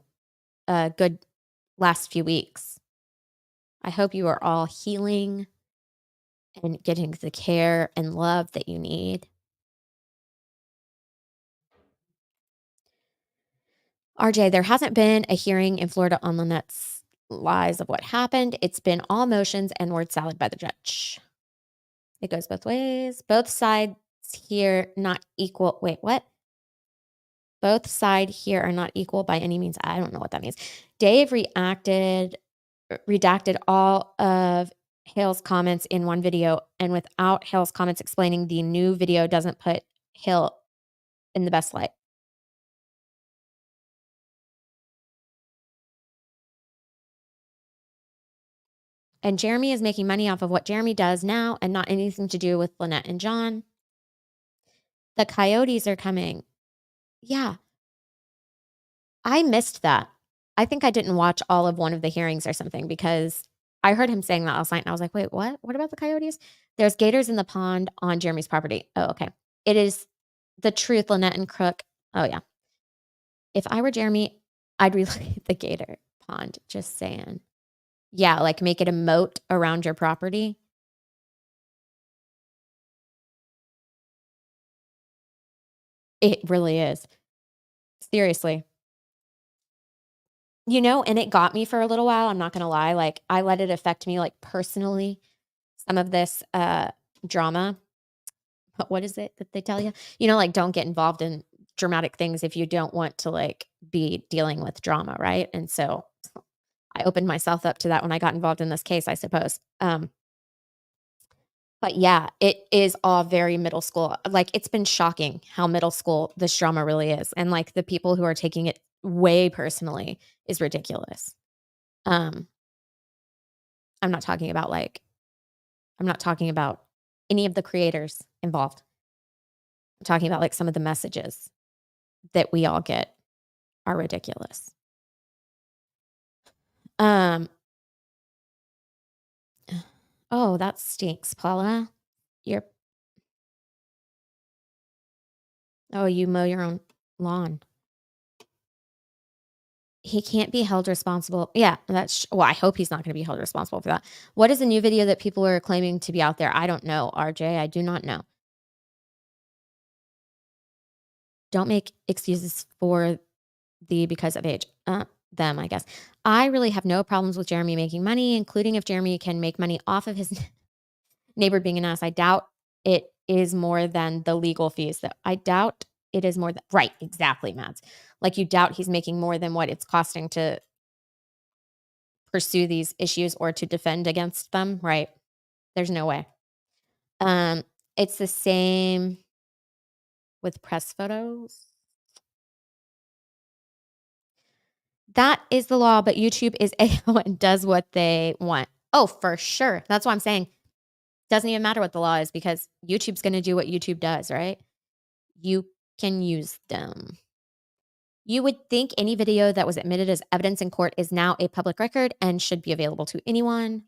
a good last few weeks. I hope you are all healing and getting the care and love that you need. RJ, there hasn't been a hearing in Florida on Lynette's lies of what happened. It's been all motions and word salad by the judge. It goes both ways. Both sides here not equal. Wait, what? Both side here are not equal by any means. I don't know what that means. Dave redacted all of Hale's comments in one video, and without Hale's comments explaining, the new video doesn't put Hale in the best light. And Jeremy is making money off of what Jeremy does now and not anything to do with Lynette and John. The coyotes are coming. Yeah, I missed that. I think I didn't watch all of one of the hearings or something because I heard him saying that last night and I was like, wait, what? What about the coyotes? There's gators in the pond on Jeremy's property. Oh, okay. It is the truth, Lynette and Crook. Oh, yeah. If I were Jeremy, I'd relocate the gator pond, just saying. Yeah, like, make it a moat around your property. It really is. Seriously. And it got me for a little while, I'm not gonna lie, like, I let it affect me, like, personally, some of this, drama. What is it that they tell you? Like, don't get involved in dramatic things if you don't want to, like, be dealing with drama, right? And so, I opened myself up to that when I got involved in this case, I suppose. But yeah, it is all very middle school. Like, it's been shocking how middle school this drama really is, and, like, the people who are taking it way personally is ridiculous. Um, I'm not talking about, like I'm not talking about any of the creators involved. I'm talking about, like, some of the messages that we all get are ridiculous. Um, oh, that stinks, Paula. You're oh, you mow your own lawn. He can't be held responsible. Yeah, well, I hope he's not gonna be held responsible for that. What is a new video that people are claiming to be out there? I don't know, RJ, I do not know. Don't make excuses for the because of age. Them, I guess. I really have no problems with Jeremy making money, including if Jeremy can make money off of his neighbor being an ass. I doubt it is more than the legal fees, though. I doubt it is more than right, exactly, Mads. Like, you doubt he's making more than what it's costing to pursue these issues or to defend against them, right? There's no way. Um, it's the same with press photos. That is the law, but YouTube is AO and does what they want. Oh, for sure. That's what I'm saying. Doesn't even matter what the law is because YouTube's gonna do what YouTube does, right? You can use them. You would think any video that was admitted as evidence in court is now a public record and should be available to anyone.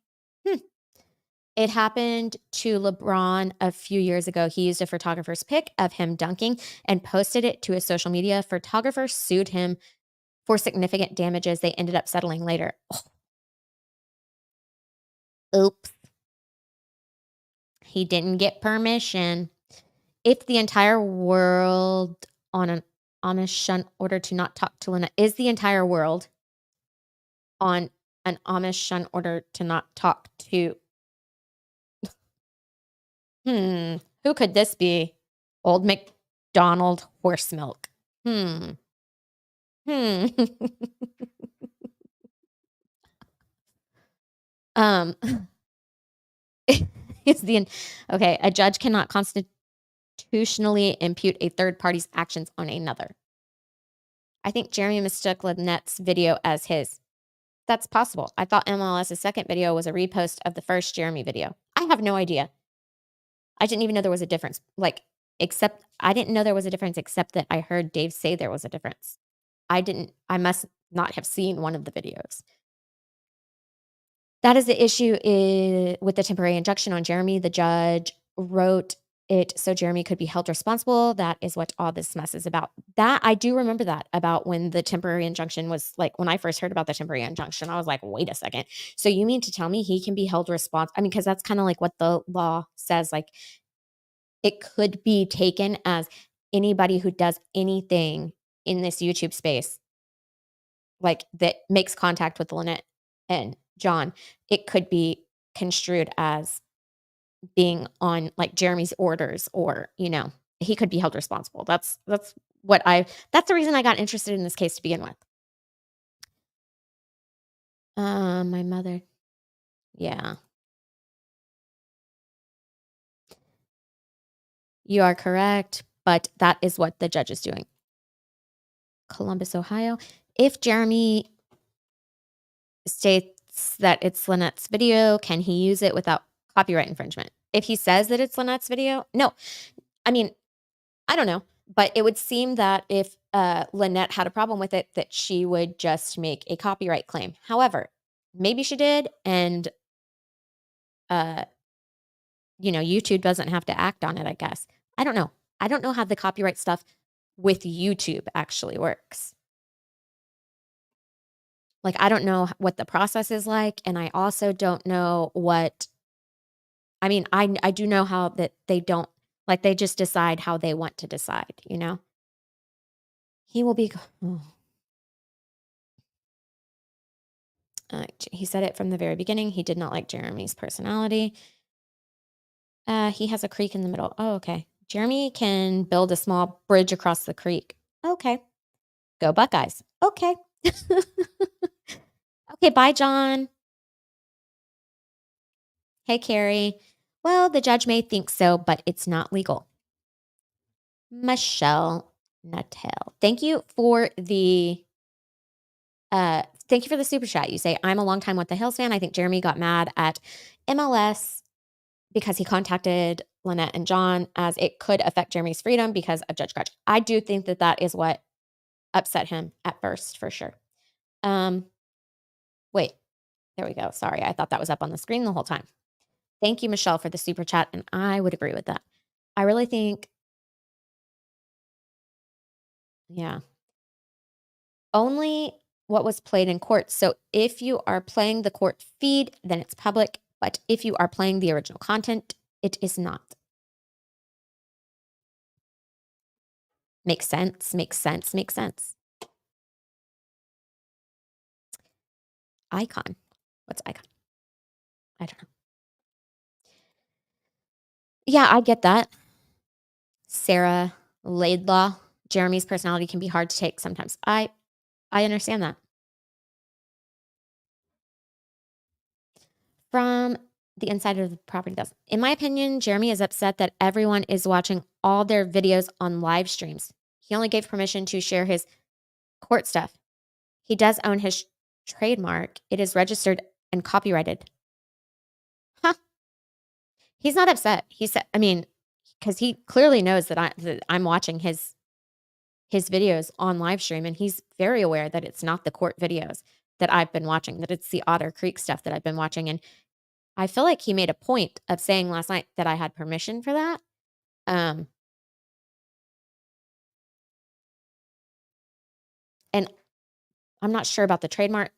Hmm. It happened to LeBron a few years ago. He used a photographer's pic of him dunking and posted it to his social media. Photographer sued him for significant damages. They ended up settling later. Oops. He didn't get permission. If the entire world on an Amish shun order to not talk to Lynette is the entire world on an Amish shun order to not talk to who could this be? Old McDonald horse milk. Hmm. Hmm. um is the okay, a judge cannot constitutionally impute a third party's actions on another. I think Jeremy mistook Lynette's video as his. That's possible. I thought MLS's second video was a repost of the first Jeremy video. I have no idea. I didn't even know there was a difference. Like, except I didn't know there was a difference, except that I heard Dave say there was a difference. I must not have seen one of the videos. That is the issue with the temporary injunction on Jeremy. The judge wrote it so Jeremy could be held responsible. That is what all this mess is about. That I do remember that about when the temporary injunction was like when I first heard about the temporary injunction, I was like, wait a second. So you mean to tell me he can be held responsible? I mean, because that's kind of like what the law says. Like it could be taken as anybody who does anything in this YouTube space, like that makes contact with Lynette and John, it could be construed as being on like Jeremy's orders or, he could be held responsible. That's the reason I got interested in this case to begin with. My mother. Yeah. You are correct, but that is what the judge is doing. Columbus, Ohio. If Jeremy states that it's Lynette's video, can he use it without copyright infringement? If he says that it's Lynette's video, no. I mean, I don't know, but it would seem that if Lynette had a problem with it, that she would just make a copyright claim. However, maybe she did, and uh, YouTube doesn't have to act on it. I guess I don't know. I don't know how the copyright stuff with YouTube actually works. Like, I don't know what the process is like, and I also don't know what I mean, I do know how that they don't like, they just decide how they want to decide, you know? He will be he said it from the very beginning, he did not like Jeremy's personality. He has a creek in the middle. Oh, okay. Jeremy can build a small bridge across the creek. Okay. Go Buckeyes. Okay. Okay, bye, John. Hey, Carrie. Well, the judge may think so, but it's not legal. Michelle Nuttall. Thank you for the super chat. You say, I'm a longtime What the Hills fan. I think Jeremy got mad at MLS because he contacted Lynette and John as it could affect Jeremy's freedom because of Judge Crutch. I do think that that is what upset him at first, for sure. Um, wait, there we go. Sorry, I thought that was up on the screen the whole time. Thank you, Michelle, for the super chat, and I would agree with that. I really think, yeah, only what was played in court. So if you are playing the court feed, then it's public. But if you are playing the original content, it is not. Makes sense, makes sense, makes sense. Icon. What's icon? I don't know. Yeah, I get that. Sarah Laidlaw. Jeremy's personality can be hard to take sometimes. I understand that. From the inside of the property does. In my opinion, Jeremy is upset that everyone is watching all their videos on live streams. He only gave permission to share his court stuff. He does own his trademark. It is registered and copyrighted. Huh. He's not upset. He said, I mean, because he clearly knows that I'm watching his videos on live stream, and he's very aware that it's not the court videos that I've been watching, that it's the Otter Creek stuff that I've been watching. And I feel like he made a point of saying last night that I had permission for that. Um, and I'm not sure about the trademark.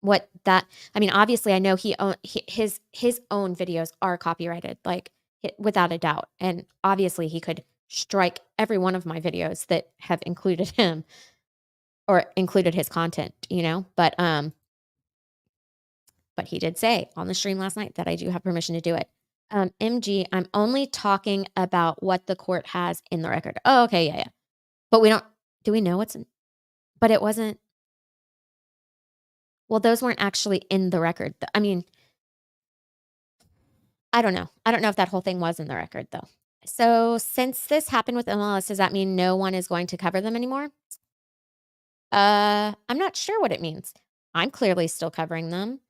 What that I mean, obviously, I know his own videos are copyrighted, like, without a doubt, and obviously, he could strike every one of my videos that have included him or included his content, you know? But he did say on the stream last night that I do have permission to do it. MG, I'm only talking about what the court has in the record. Oh, okay, yeah, yeah. But we don't do we know what's in but it wasn't well, those weren't actually in the record. I mean, I don't know. I don't know if that whole thing was in the record, though. So, since this happened with MLS, does that mean no one is going to cover them anymore? I'm not sure what it means. I'm clearly still covering them.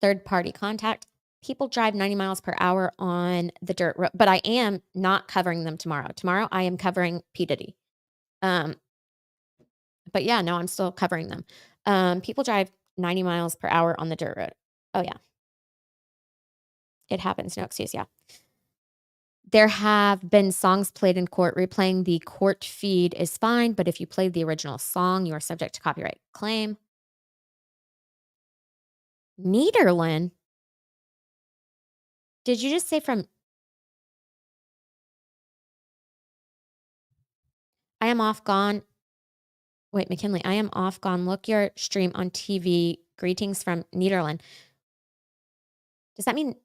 Third party contact. People drive 90 miles per hour on the dirt road, but I am not covering them tomorrow. Tomorrow, I am covering P. Diddy. Um, but yeah, no, I'm still covering them. People drive 90 miles per hour on the dirt road. Oh, yeah, it happens. No excuse. Yeah. There have been songs played in court. Replaying the court feed is fine, but if you played the original song, you are subject to copyright claim. Nederland? Did you just say from I am off gone? Wait, McKinley, I am off gone. Look your stream on TV. Greetings from Nederland. Does that mean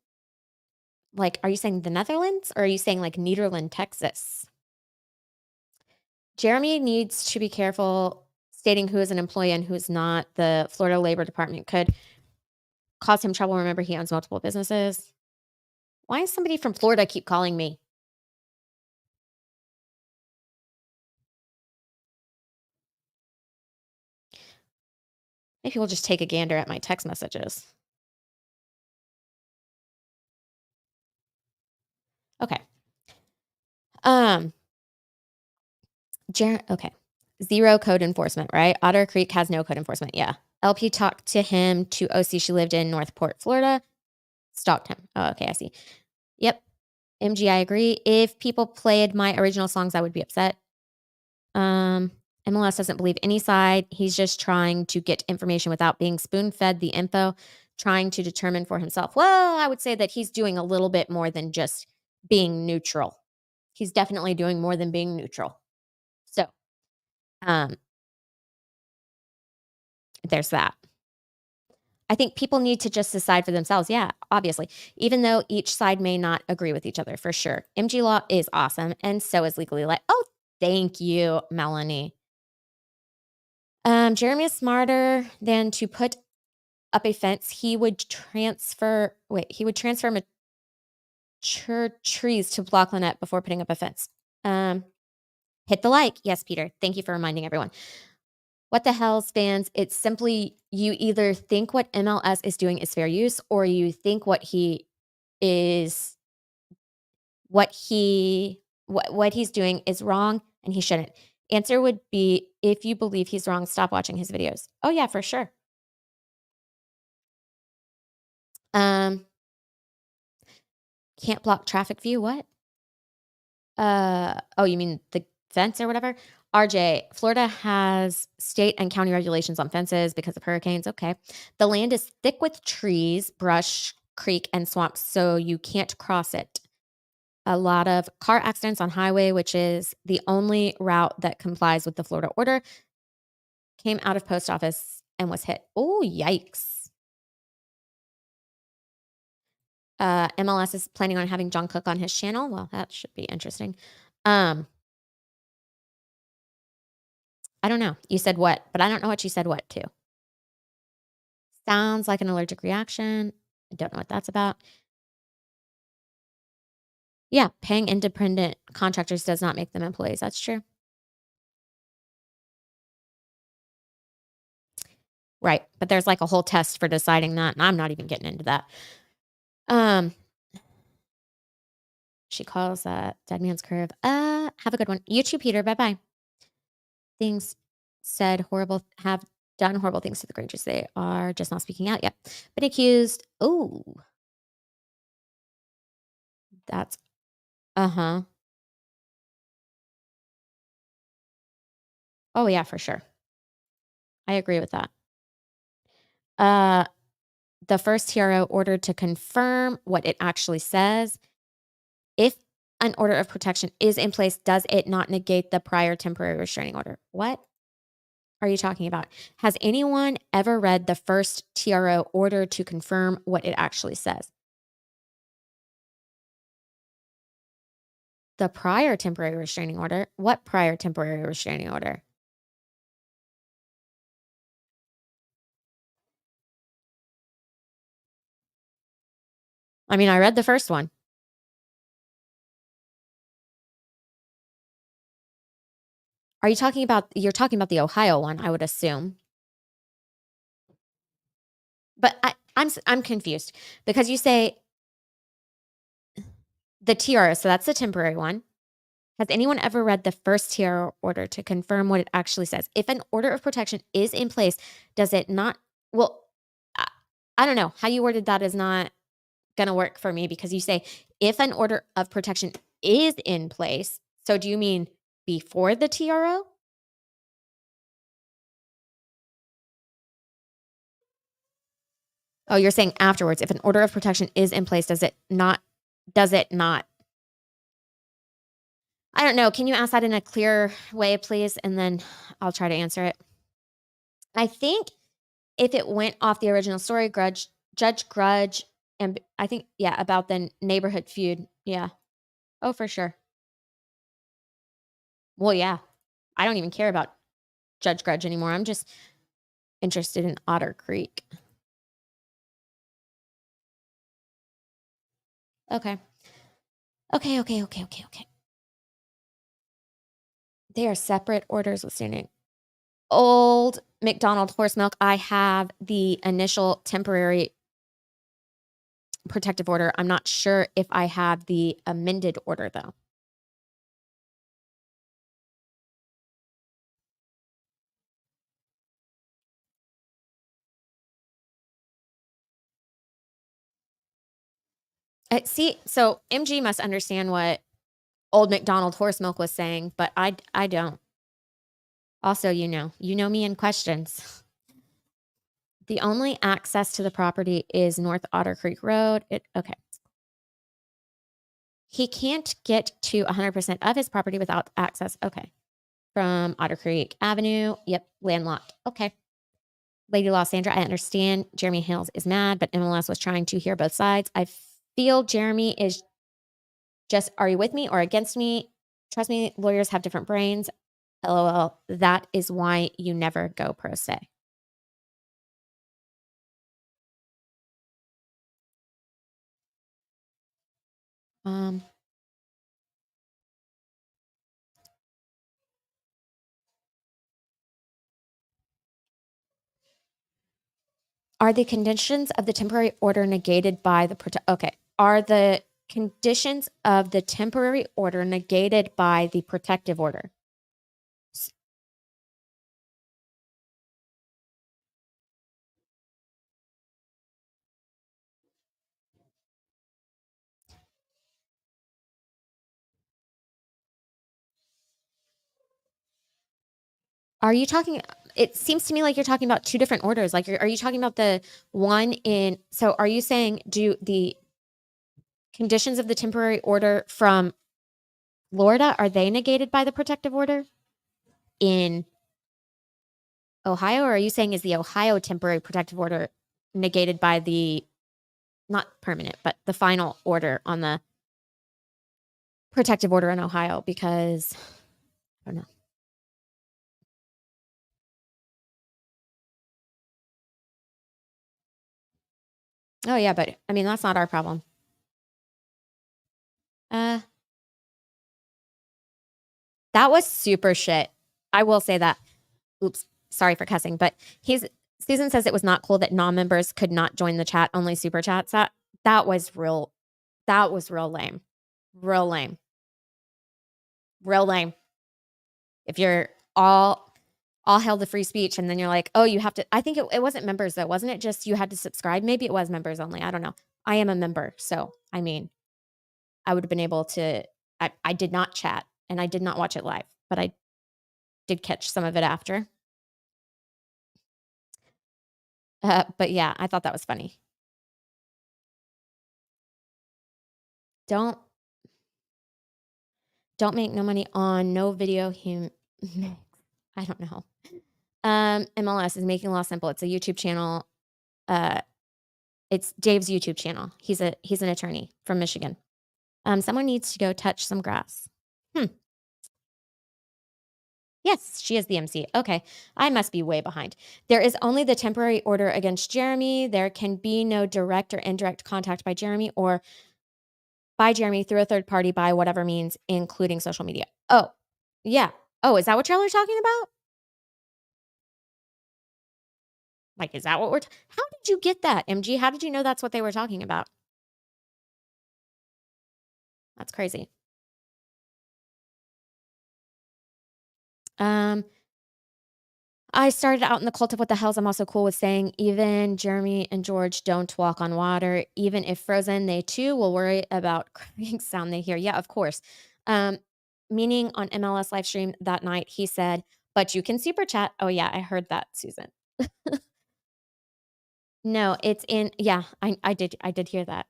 like are you saying the Netherlands or are you saying like Nederland, Texas? Jeremy needs to be careful stating who is an employee and who is not. The Florida Labor Department could cause him trouble. Remember, he owns multiple businesses. Why does somebody from Florida keep calling me? Maybe we'll just take a gander at my text messages. Okay. Um, okay. Zero code enforcement, right? Otter Creek has no code enforcement. Yeah. LP talked to him to OC. She lived in Northport, Florida. Stalked him. Oh, okay. I see. Yep. MG, I agree. If people played my original songs, I would be upset. Um, MLS doesn't believe any side. He's just trying to get information without being spoon-fed the info, trying to determine for himself. Well, I would say that he's doing a little bit more than just being neutral. He's definitely doing more than being neutral. So, um, there's that. I think people need to just decide for themselves. Yeah, obviously, even though each side may not agree with each other for sure. MG law is awesome, and so is legally light. Oh, thank you, Melanie. Jeremy is smarter than to put up a fence. He would transfer mature trees to block Lynette before putting up a fence. Um, hit the like. Yes, Peter. Thank you for reminding everyone. What the hell stands? It's simply you either think what MLS is doing is fair use, or you think is what he's doing is wrong and he shouldn't. Answer would be if you believe he's wrong, stop watching his videos. Oh yeah, for sure. Um, can't block traffic view. What? Oh, you mean the fence or whatever? RJ, Florida has state and county regulations on fences because of hurricanes. Okay. The land is thick with trees, brush, creek, and swamps, so you can't cross it. A lot of car accidents on highway, which is the only route that complies with the Florida order, came out of post office and was hit. Oh, yikes. MLS is planning on having John Cook on his channel. Well, that should be interesting. Um, I don't know. You said what, but I don't know what you said what to. Sounds like an allergic reaction. I don't know what that's about. Yeah, paying independent contractors does not make them employees. That's true. Right. But there's like a whole test for deciding that, and I'm not even getting into that. Um, she calls that Dead Man's Curve. Have a good one. You too, Peter. Bye bye. Things said horrible have done horrible things to the Grangers. They are just not speaking out yet. Been accused. Oh, that's uh-huh. Oh yeah, for sure. I agree with that. Uh the first TRO ordered to confirm what it actually says. If an order of protection is in place, does it not negate the prior temporary restraining order? What are you talking about? Has anyone ever read the first TRO order to confirm what it actually says? The prior temporary restraining order? What prior temporary restraining order? I mean, I read the first one. You're talking about the Ohio one, I would assume. But I'm confused because you say the TRO, so that's the temporary one. Has anyone ever read the first TRO order to confirm what it actually says? If an order of protection is in place, does it not? Well, I, I don't know. How you worded that is not going to work for me because you say if an order of protection is in place. So do you mean before the TRO? Oh, you're saying afterwards. If an order of protection is in place, does it not? Does it not? I don't know. Can you ask that in a clear way, please? And then I'll try to answer it. I think if it went off the original story, Judge Grudge, and I think, yeah, about the neighborhood feud. Yeah. Oh, for sure. Well, yeah. I don't even care about Judge Grudge anymore. I'm just interested in Otter Creek. Okay. Okay. They are separate orders with standing. Old McDonald horse milk. I have the initial temporary protective order. I'm not sure if I have the amended order though. See, so MG must understand what old McDonald horse milk was saying, but I don't. Also, you know me in questions. The only access to the property is North Otter Creek Road. Okay. He can't get to 100% of his property without access. Okay. From Otter Creek Avenue. Yep. Landlocked. Okay. Lady Law Sandra, I understand Jeremy Hales is mad, but MLS was trying to hear both sides. I feel Jeremy is just, are you with me or against me? Trust me, lawyers have different brains. LOL. That is why you never go pro se. Um, are the conditions of the temporary order negated by the okay? Are the conditions of the temporary order negated by the protective order? Are you talking? It seems to me like you're talking about two different orders. Like, are you talking about the one in? So, are you saying do the conditions of the temporary order from Florida are they negated by the protective order in Ohio, or are you saying is the Ohio temporary protective order negated by the not permanent, but the final order on the protective order in Ohio? Because I don't know. Oh yeah, but I mean that's not our problem. Uh, that was super shit. I will say that. Oops, sorry for cussing, but he's Susan says it was not cool that non-members could not join the chat, only super chats. That was real. That was real lame. Real lame. Real lame. If you're all held the free speech and then you're like, oh, you have to. I think it wasn't members though, wasn't it? Just you had to subscribe. Maybe it was members only. I don't know. I am a member, so I mean, I would have been able to. I did not chat and I did not watch it live, but I did catch some of it after. But yeah, I thought that was funny. Don't don't make no money on no video I don't know. MLS is making law simple. It's a YouTube channel. Uh, it's Dave's YouTube channel. He's an attorney from Michigan. Someone needs to go touch some grass. Hmm. Yes, she is the MC. Okay. I must be way behind. There is only the temporary order against Jeremy. There can be no direct or indirect contact by Jeremy or by Jeremy through a third party by whatever means, including social media. Oh, yeah. Oh, is that what y'all are talking about? Like, is that what how did you get that, MG? How did you know that's what they were talking about? That's crazy. Um, I started out in the cult of what the hells. I'm also cool with saying even Jeremy and George don't walk on water. Even if frozen, they too will worry about cracking sound they hear. Yeah, of course. Um, Meaning on MLS live stream that night, he said, but you can super chat. Oh yeah, I heard that, Susan. No, it's in yeah, I did hear that.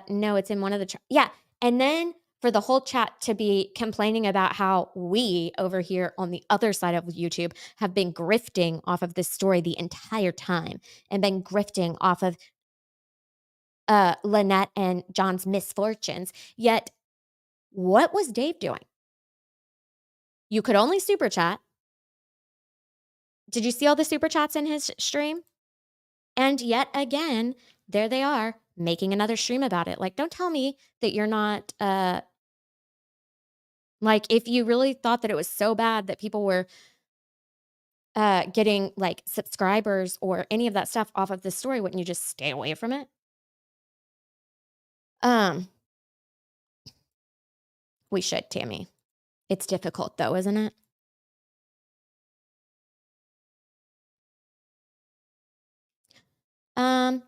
No, it's in one of the yeah, and then for the whole chat to be complaining about how we over here on the other side of YouTube have been grifting off of this story the entire time and been grifting off of Lynette and John's misfortunes. Yet, what was Dave doing? You could only super chat. Did you see all the super chats in his stream? And yet again, there they are making another stream about it. Like, don't tell me that you're not, like, if you really thought that it was so bad that people were getting like subscribers or any of that stuff off of this story, wouldn't you just stay away from it? Um, we should, Tammy. It's difficult though, isn't it? Um,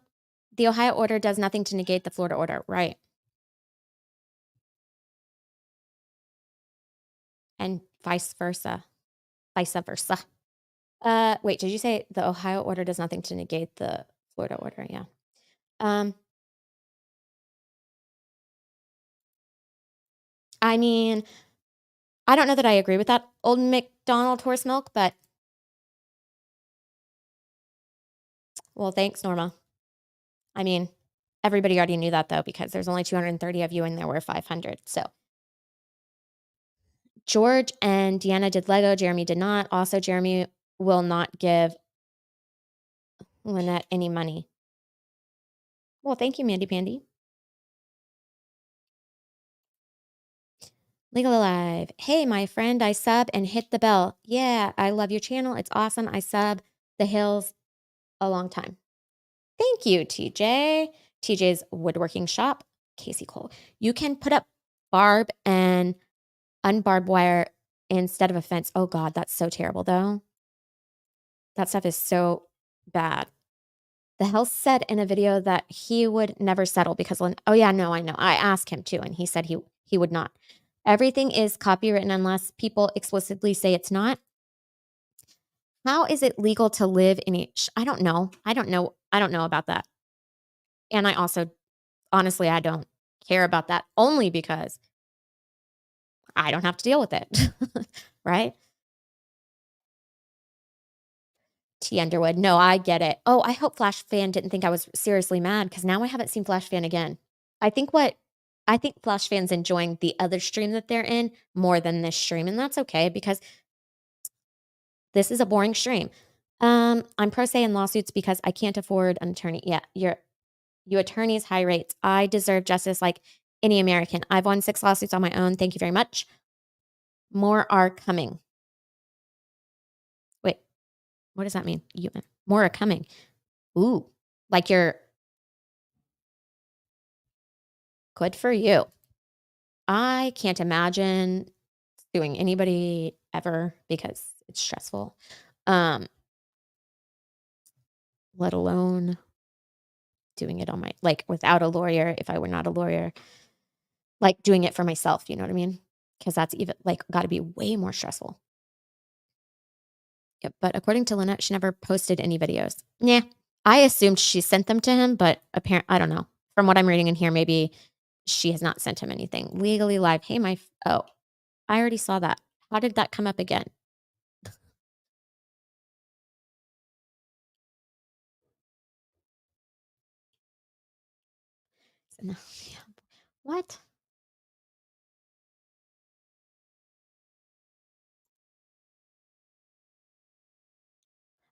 the Ohio order does nothing to negate the Florida order, right? And vice versa. Vice versa. Wait, did you say the Ohio order does nothing to negate the Florida order? Yeah. Um, I mean, I don't know that I agree with that old McDonald horse milk, but well, thanks, Norma. I mean, everybody already knew that though, because there's only 230 of you and there were 500. So George and Deanna did Lego. Jeremy did not. Also, Jeremy will not give Lynette any money. Well, thank you, Mandy Pandy. Legal Alive. Hey, my friend, I sub and hit the bell. Yeah, I love your channel. It's awesome. I sub the hills a long time. Thank you, TJ. TJ's woodworking shop, Casey Cole. You can put up barb and unbarbed wire instead of a fence. Oh God, that's so terrible though. That stuff is so bad. The health said in a video that he would never settle because oh yeah, no, I know. I asked him too, and he said he would not. Everything is copywritten unless people explicitly say it's not. How is it legal to live in each? I don't know. I don't know. I don't know about that. And I also honestly I don't care about that only because I don't have to deal with it. Right? T Underwood. No, I get it. Oh, I hope Flash Fan didn't think I was seriously mad because now I haven't seen Flash Fan again. I think what I think Flash Fan's enjoying the other stream that they're in more than this stream, and that's okay because this is a boring stream. I'm pro se in lawsuits because I can't afford an attorney. Yeah, you attorneys high rates. I deserve justice like any American. I've won 6 lawsuits on my own. Thank you very much. More are coming. Wait, what does that mean? More are coming. Ooh, like you're good for you. I can't imagine suing anybody ever because it's stressful. Um, let alone doing it on my like without a lawyer if I were not a lawyer, like doing it for myself, you know what I mean? Because that's even like got to be way more stressful. Yep, but according to Lynette, she never posted any videos. Yeah, I assumed she sent them to him, but apparently, I don't know. From what I'm reading in here, maybe she has not sent him anything. Legally live. Hey, oh, I already saw that. How did that come up again? What?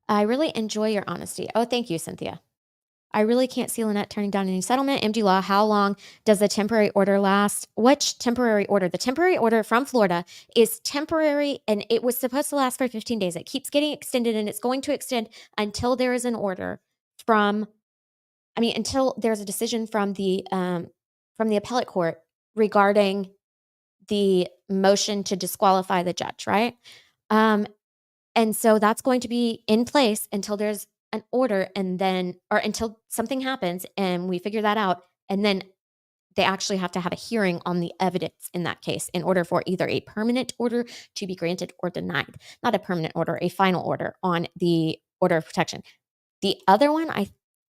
I really enjoy your honesty. Oh, thank you, Cynthia. I really can't see Lynette turning down any settlement. MD Law, how long does the temporary order last? Which temporary order? The temporary order from Florida is temporary and it was supposed to last for 15 days. It keeps getting extended and it's going to extend until there is an order from, until there's a decision from the appellate court regarding the motion to disqualify the judge, right? Um, and so that's going to be in place until there's an order and then or until something happens and we figure that out. And then they actually have to have a hearing on the evidence in that case in order for either a permanent order to be granted or denied. Not a permanent order, a final order on the order of protection. The other one, I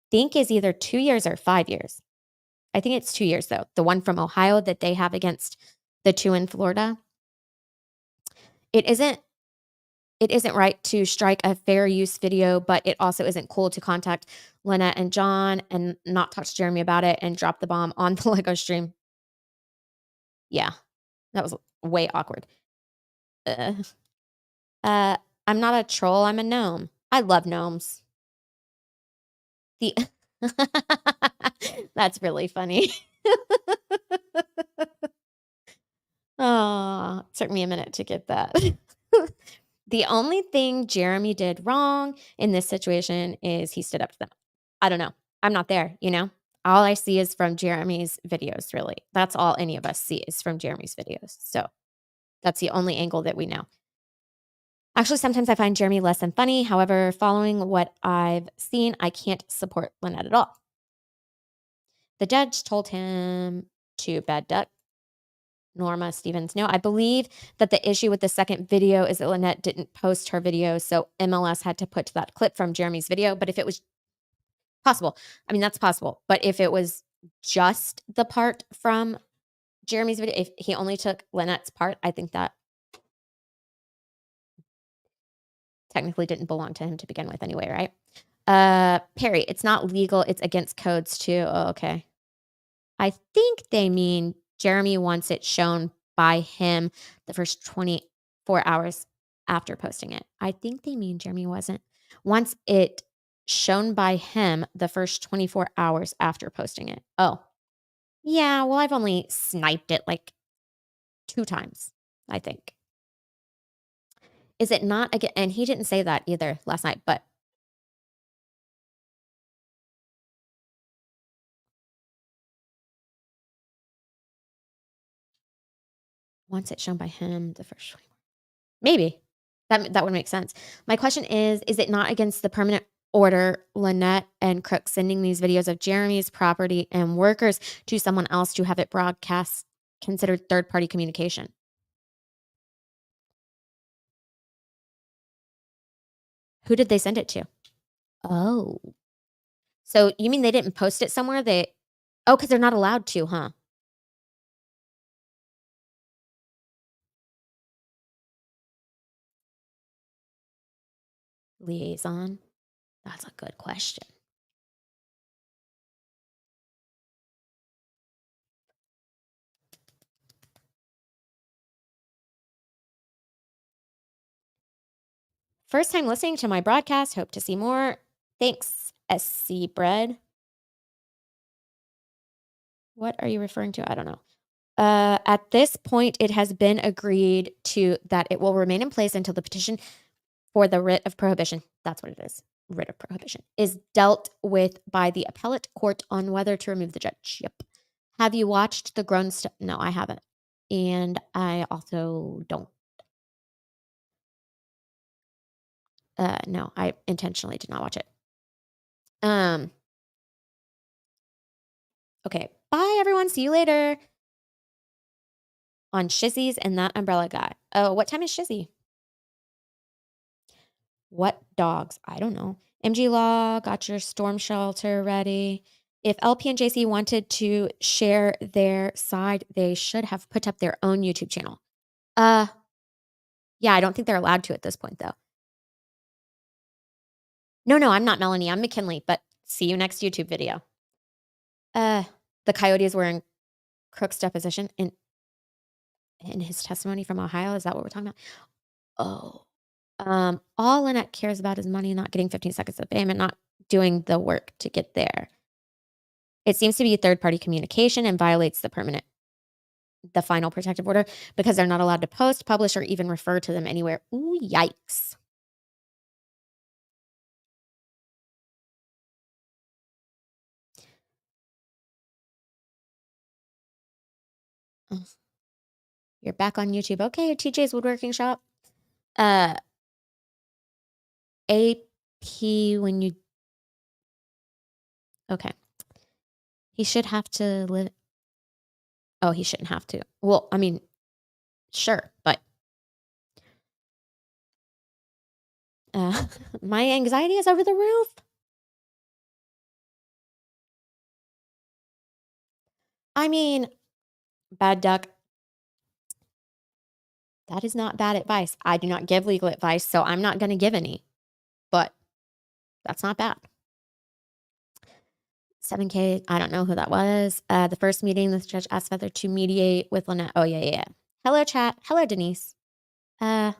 think, is either 2 years or 5 years. I think it's 2 years, though. The one from Ohio that they have against the two in Florida. It isn't it isn't right to strike a fair use video, but it also isn't cool to contact Lynette and John and not talk to Jeremy about it and drop the bomb on the Lego stream. Yeah, that was way awkward. Uh, uh, I'm not a troll. I'm a gnome. I love gnomes. The That's really funny. Oh, took me a minute to get that. The only thing Jeremy did wrong in this situation is he stood up to them. I don't know. I'm not there, you know? All I see is from Jeremy's videos, really. That's all any of us see is from Jeremy's videos. So that's the only angle that we know. Actually, sometimes I find Jeremy less than funny. However, following what I've seen, I can't support Lynette at all. The judge told him to bad duck. Norma Stevens. No, I believe that the issue with the second video is that Lynette didn't post her video, so MLS had to put that clip from Jeremy's video. But if it was possible, I mean, that's possible. But if it was just the part from Jeremy's video, if he only took Lynette's part, I think that technically didn't belong to him to begin with anyway, right? Perry, it's not legal. It's against codes too. Oh, okay. I think they mean Jeremy wants it shown by him the first 24 hours after posting it. I think they mean Jeremy wasn't wants it shown by him the first 24 hours after posting it. Oh, yeah. Well, I've only sniped it like 2 times, I think. Is it not again? And he didn't say that either last night, but wants it shown by him the first 20. Maybe. That would make sense. My question is it not against the permanent order, Lynette and Crook sending these videos of Jeremy's property and workers to someone else to have it broadcast considered third-party communication? Who did they send it to? Oh. So you mean they didn't post it somewhere? Oh, because 'cause they're not allowed to, huh? Liaison? That's a good question. First time listening to my broadcast. Hope to see more. Thanks, SC Bread. What are you referring to? I don't know. At this point, it has been agreed to that it will remain in place until the petition for the writ of prohibition, that's what it is, writ of prohibition, is dealt with by the appellate court on whether to remove the judge. Yep. Have you watched the grown stuff? No, I haven't. And I also don't. No, I intentionally did not watch it. Um, okay. Bye, everyone. See you later on Shizzy's and that umbrella guy. Oh, what time is Shizzy? What dogs? I don't know. MG Law, got your storm shelter ready. If LP and JC wanted to share their side, they should have put up their own YouTube channel. Uh, yeah, I don't think they're allowed to at this point, though. No, no, I'm not Melanie. I'm McKinley, but see you next YouTube video. Uh, the coyotes were in Crook's deposition in his testimony from Ohio. Is that what we're talking about? Oh, all Lynette cares about is money, not getting 15 seconds of fame, and not doing the work to get there. It seems to be third party communication and violates the final protective order because they're not allowed to post, publish, or even refer to them anywhere. Ooh, yikes. Ugh. You're back on YouTube. Okay, TJ's Woodworking Shop. Uh, AP when you okay. He should have to live. Oh, he shouldn't have to. Well, I mean, sure, but uh, my anxiety is over the roof. I mean, bad duck. That is not bad advice. I do not give legal advice, so I'm not going to give any. But that's not bad. 7K, I don't know who that was. The first meeting, the judge asked Feather to mediate with Lynette. Oh, yeah, yeah, yeah. Hello, chat. Hello, Denise. Play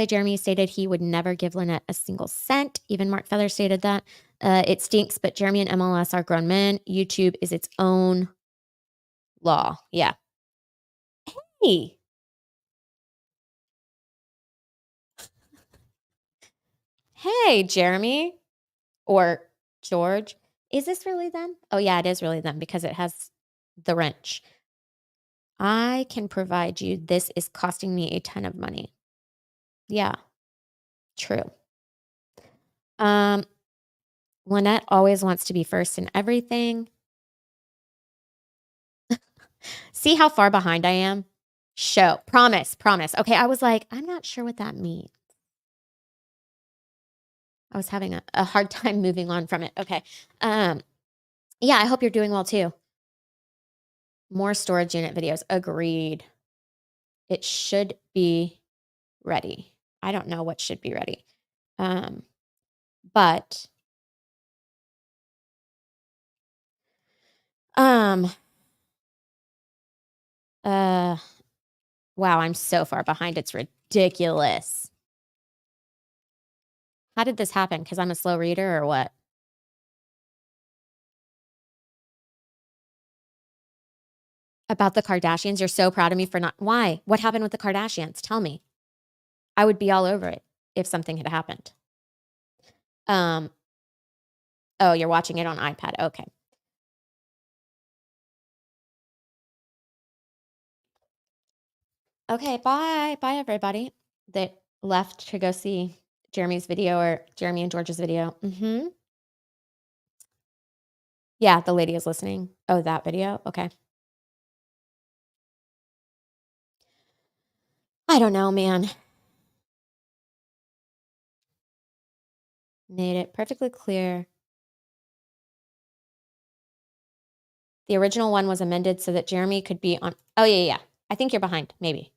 Jeremy stated he would never give Lynette a single cent. Even Mark Feather stated that. It stinks, but Jeremy and MLS are grown men. YouTube is its own law. Yeah. Hey. Hey, Jeremy or George. Is this really them? Oh, yeah, it is really them because it has the wrench. I can provide you. This is costing me a ton of money. Yeah, true. Um, Lynette always wants to be first in everything. See how far behind I am? Show. Promise, promise. Okay, I was like, "I'm not sure what that means." I was having a hard time moving on from it. Okay. Um, yeah, I hope you're doing well too. More storage unit videos. Agreed. It should be ready. I don't know what should be ready. Um, but um uh wow, I'm so far behind. It's ridiculous. How did this happen? Cuz I'm a slow reader or what? About the Kardashians, you're so proud of me for not. Why? What happened with the Kardashians? Tell me. I would be all over it if something had happened. Um, oh, you're watching it on iPad. Okay. Okay, bye. Bye everybody that left to go see Jeremy's video or Jeremy and George's video. Mhm. Yeah, the lady is listening. Oh, that video? Okay. I don't know, man. Made it perfectly clear. The original one was amended so that Jeremy could be on. Oh, yeah, yeah, yeah. I think you're behind, maybe.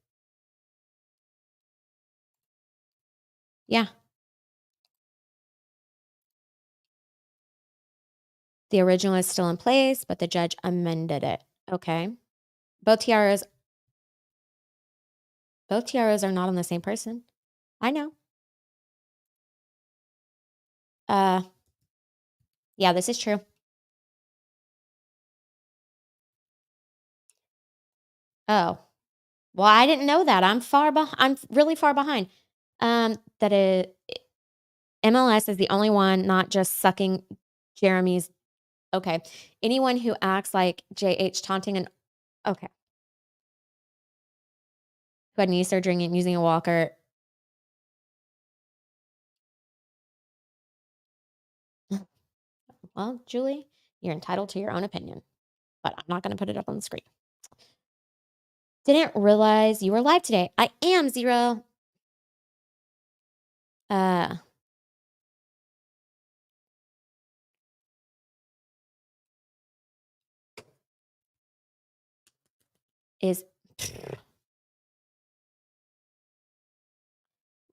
Yeah. The original is still in place, but the judge amended it. Okay. Both tiaras both tiaras are not on the same person. I know. Uh, yeah, this is true. Oh, well, I didn't know that. I'm really far behind. That it MLS is the only one not just sucking Jeremy's. Okay. Anyone who acts like JH taunting and okay, who had knee surgery and using a walker. Well, Julie, you're entitled to your own opinion, but I'm not going to put it up on the screen. Didn't realize you were live today. I am zero. Uh, is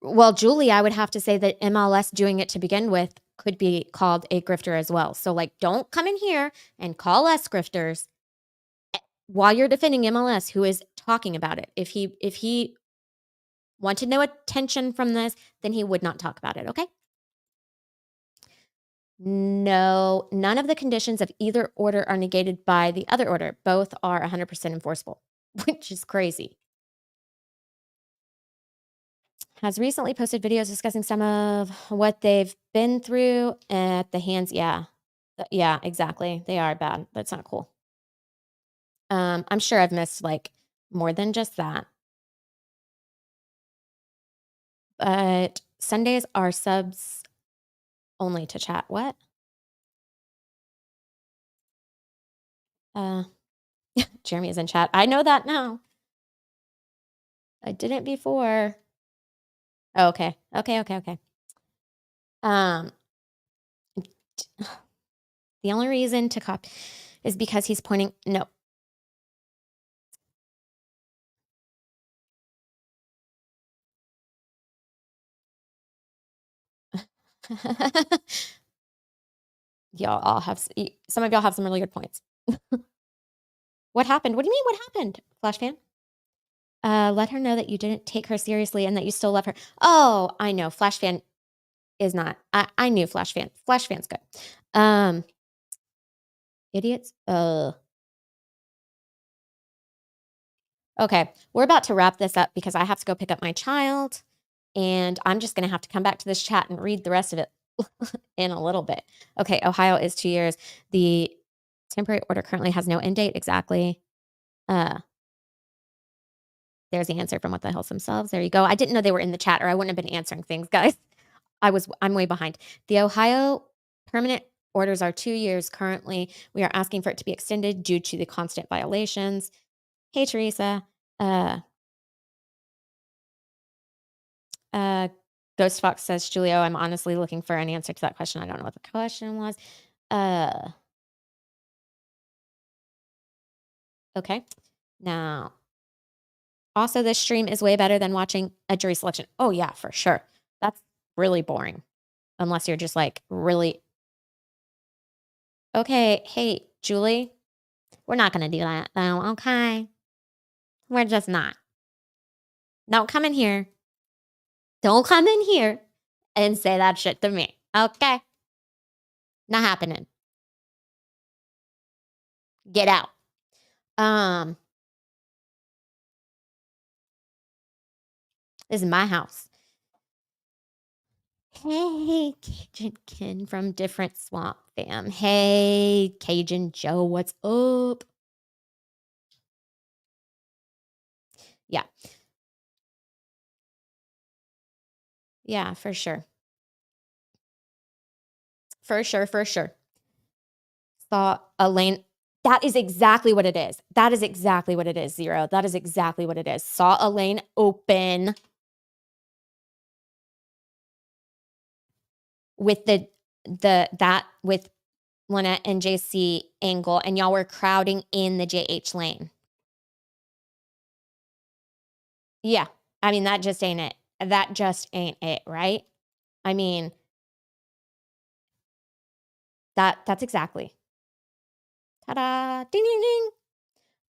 well, Julie, I would have to say that MLS doing it to begin with could be called a grifter as well. So, like, don't come in here and call us grifters while you're defending MLS, who is talking about it. If he wanted no attention from this, then he would not talk about it. Okay. No, none of the conditions of either order are negated by the other order. Both are 100% enforceable, which is crazy. Has recently posted videos discussing some of what they've been through at the hands. Yeah. Yeah, exactly. They are bad. That's not cool. I'm sure I've missed like more than just that. But Sundays are subs only to chat. What? Uh Jeremy is in chat. I know that now. I didn't before. Oh, okay. Okay, okay, okay. Um the only reason to copy is because he's pointing no. Y'all all have some of y'all have some really good points. What happened? What do you mean what happened? Flash fan? Let her know that you didn't take her seriously and that you still love her. Oh, I know. Flash fan is not. I knew Flash fan. Flash fan's good. Um, idiots. Okay, we're about to wrap this up because I have to go pick up my child, and I'm just gonna have to come back to this chat and read the rest of it in a little bit. Okay, Ohio is 2 years. The temporary order currently has no end date. Exactly. Uh, there's the answer from What the Hells themselves. There you go. I didn't know they were in the chat, or I wouldn't have been answering things, guys. I'm way behind. The Ohio permanent orders are 2 years currently. We are asking for it to be extended due to the constant violations. Hey, Teresa. Uh, uh, Ghost Fox says, Julio, I'm honestly looking for an answer to that question. I don't know what the question was. Uh, okay. Now, also, this stream is way better than watching a jury selection. Oh, yeah, for sure. That's really boring. Unless you're just like really, okay, hey, Julie, we're not going to do that though. Okay. We're just not. Don't come in here. Don't come in here and say that shit to me. Okay. Not happening. Get out. Um, this is my house. Hey, Cajun Kin from Different Swamp Fam. Hey, Cajun Joe, what's up? Yeah. Yeah, for sure. For sure, for sure. Saw a lane. That is exactly what it is. That is exactly what it is, Zero. That is exactly what it is. Saw a lane open with that with Lynette and JC angle, and y'all were crowding in the JH lane. Yeah. I mean, that just ain't it. That just ain't it, right? I mean, that's exactly. Ta-da! Ding ding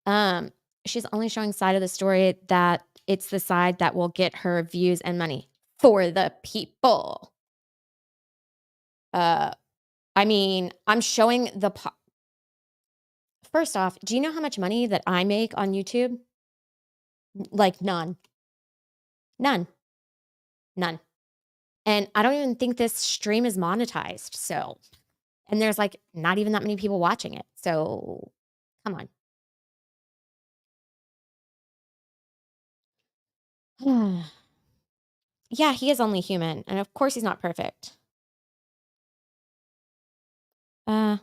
ding. She's only showing side of the story that it's the side that will get her views and money for the people. I mean, I'm showing first off, do you know how much money that I make on YouTube? Like none. None. None. And I don't even think this stream is monetized. So, and there's like not even that many people watching it. So, come on. Yeah, he is only human. And of course he's not perfect. Uh,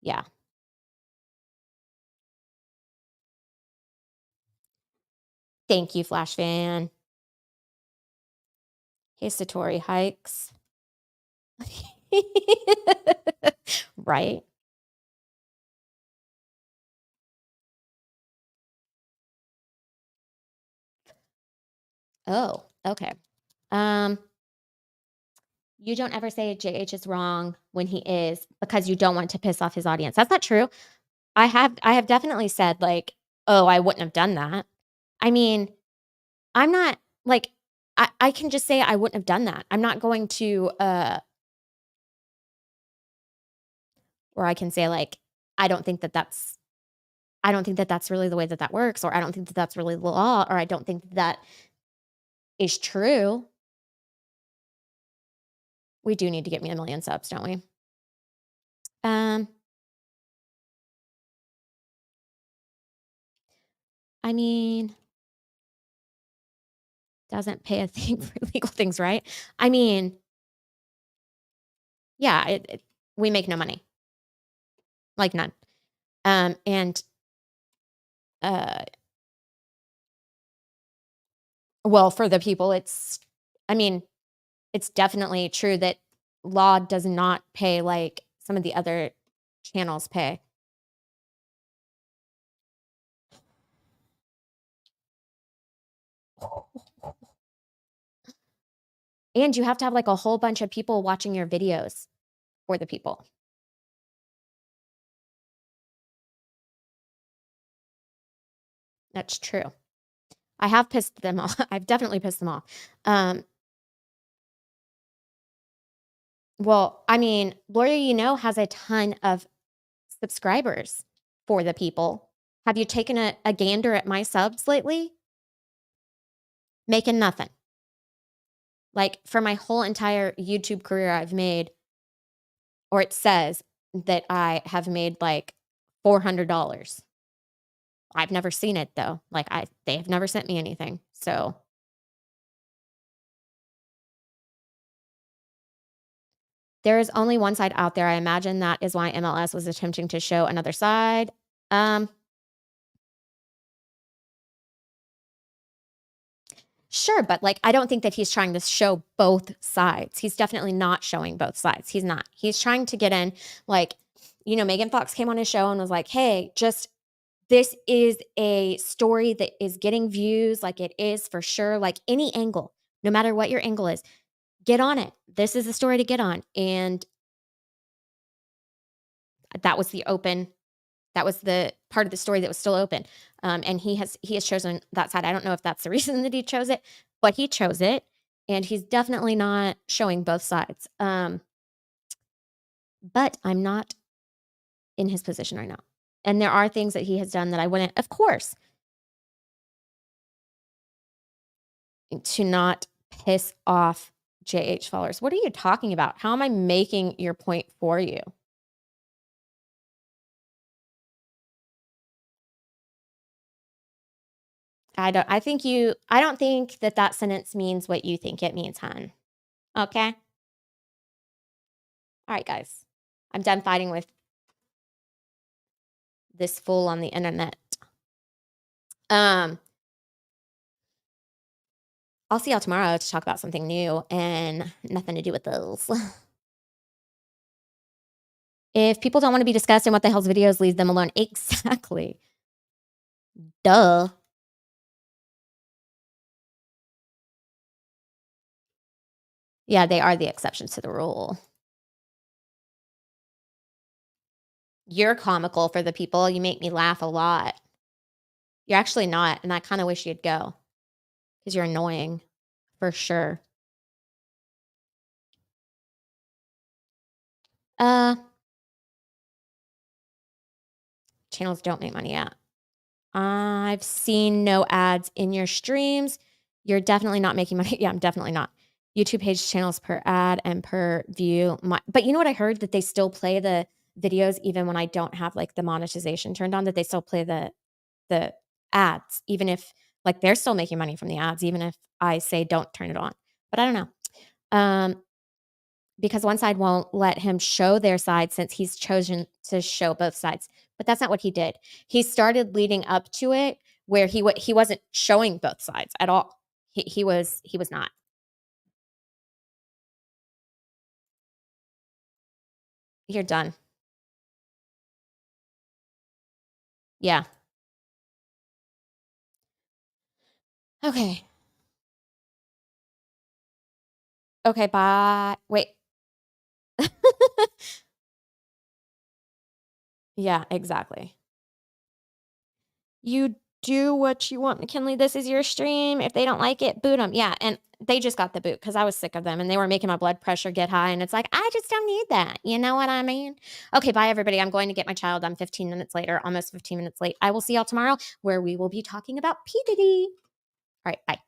yeah. Thank you, Flash Fan. Hey, Satori Hikes. Right? Oh, okay. Um, you don't ever say JH is wrong when he is because you don't want to piss off his audience. That's not true. I have definitely said like, "Oh, I wouldn't have done that." I mean, I'm not like I can just say I wouldn't have done that. I'm not going to or I can say like I don't think that that's really the way that that works or I don't think that that's really the law or I don't think that that is true. We do need to get me a million subs, don't we? Um I mean, doesn't pay a thing for legal things, right? I mean, yeah, we make no money, like none. And uh, well, for the people, I mean, it's definitely true that law does not pay like some of the other channels pay. And you have to have like a whole bunch of people watching your videos for the people. That's true. I have pissed them off. I've definitely pissed them off. Um, well, I mean, Lawyer has a ton of subscribers for the people. Have you taken a gander at my subs lately? Making nothing. Like for my whole entire YouTube career, I've made, or it says that I have made like $400. I've never seen it though. Like they have never sent me anything. So there is only one side out there. I imagine that is why MLS was attempting to show another side. Sure, but, like, I don't think that he's trying to show both sides. He's definitely not showing both sides. He's not. He's trying to get in, like, Megan Fox came on his show and was like, "Hey, just this is a story that is getting views, like, it is for sure, like, any angle, no matter what your angle is, get on it. This is the story to get on." And that was the open that was the part of the story that was still open. And he has chosen that side. I don't know if that's the reason that he chose it, but he chose it, and he's definitely not showing both sides. But I'm not in his position right now. And there are things that he has done that I wouldn't, of course, to not piss off JH followers. What are you talking about? How am I making your point for you? I don't think that that sentence means what you think it means, hon. Okay? All right, guys. I'm done fighting with this fool on the internet. Um, I'll see y'all tomorrow to talk about something new and nothing to do with those. If people don't want to be discussed in what the hell's videos, leave them alone. Exactly. Duh. Yeah, they are the exceptions to the rule. You're comical for the people. You make me laugh a lot. You're actually not, and I kind of wish you'd go because you're annoying for sure. Uh, Channels don't make money at. I've seen no ads in your streams. You're definitely not making money. Yeah, I'm definitely not. YouTube page channels per ad and per view. But you know what I heard? That they still play the videos even when I don't have like the monetization turned on, that they still play the ads, even if like they're still making money from the ads, even if I say don't turn it on. But I don't know. Because one side won't let him show their side since he's chosen to show both sides. But that's not what he did. He started leading up to it where he wasn't showing both sides at all. He was not. You're done. Yeah. Okay. Okay, bye. Wait. Yeah, exactly. You do what you want, McKinley. This is your stream. If they don't like it, boot them. Yeah, and they just got the boot because I was sick of them and they were making my blood pressure get high. And it's like, I just don't need that. You know what I mean? Okay, bye, everybody. I'm going to get my child. I'm 15 minutes later, almost 15 minutes late. I will see y'all tomorrow where we will be talking about P. Diddy. All right, bye.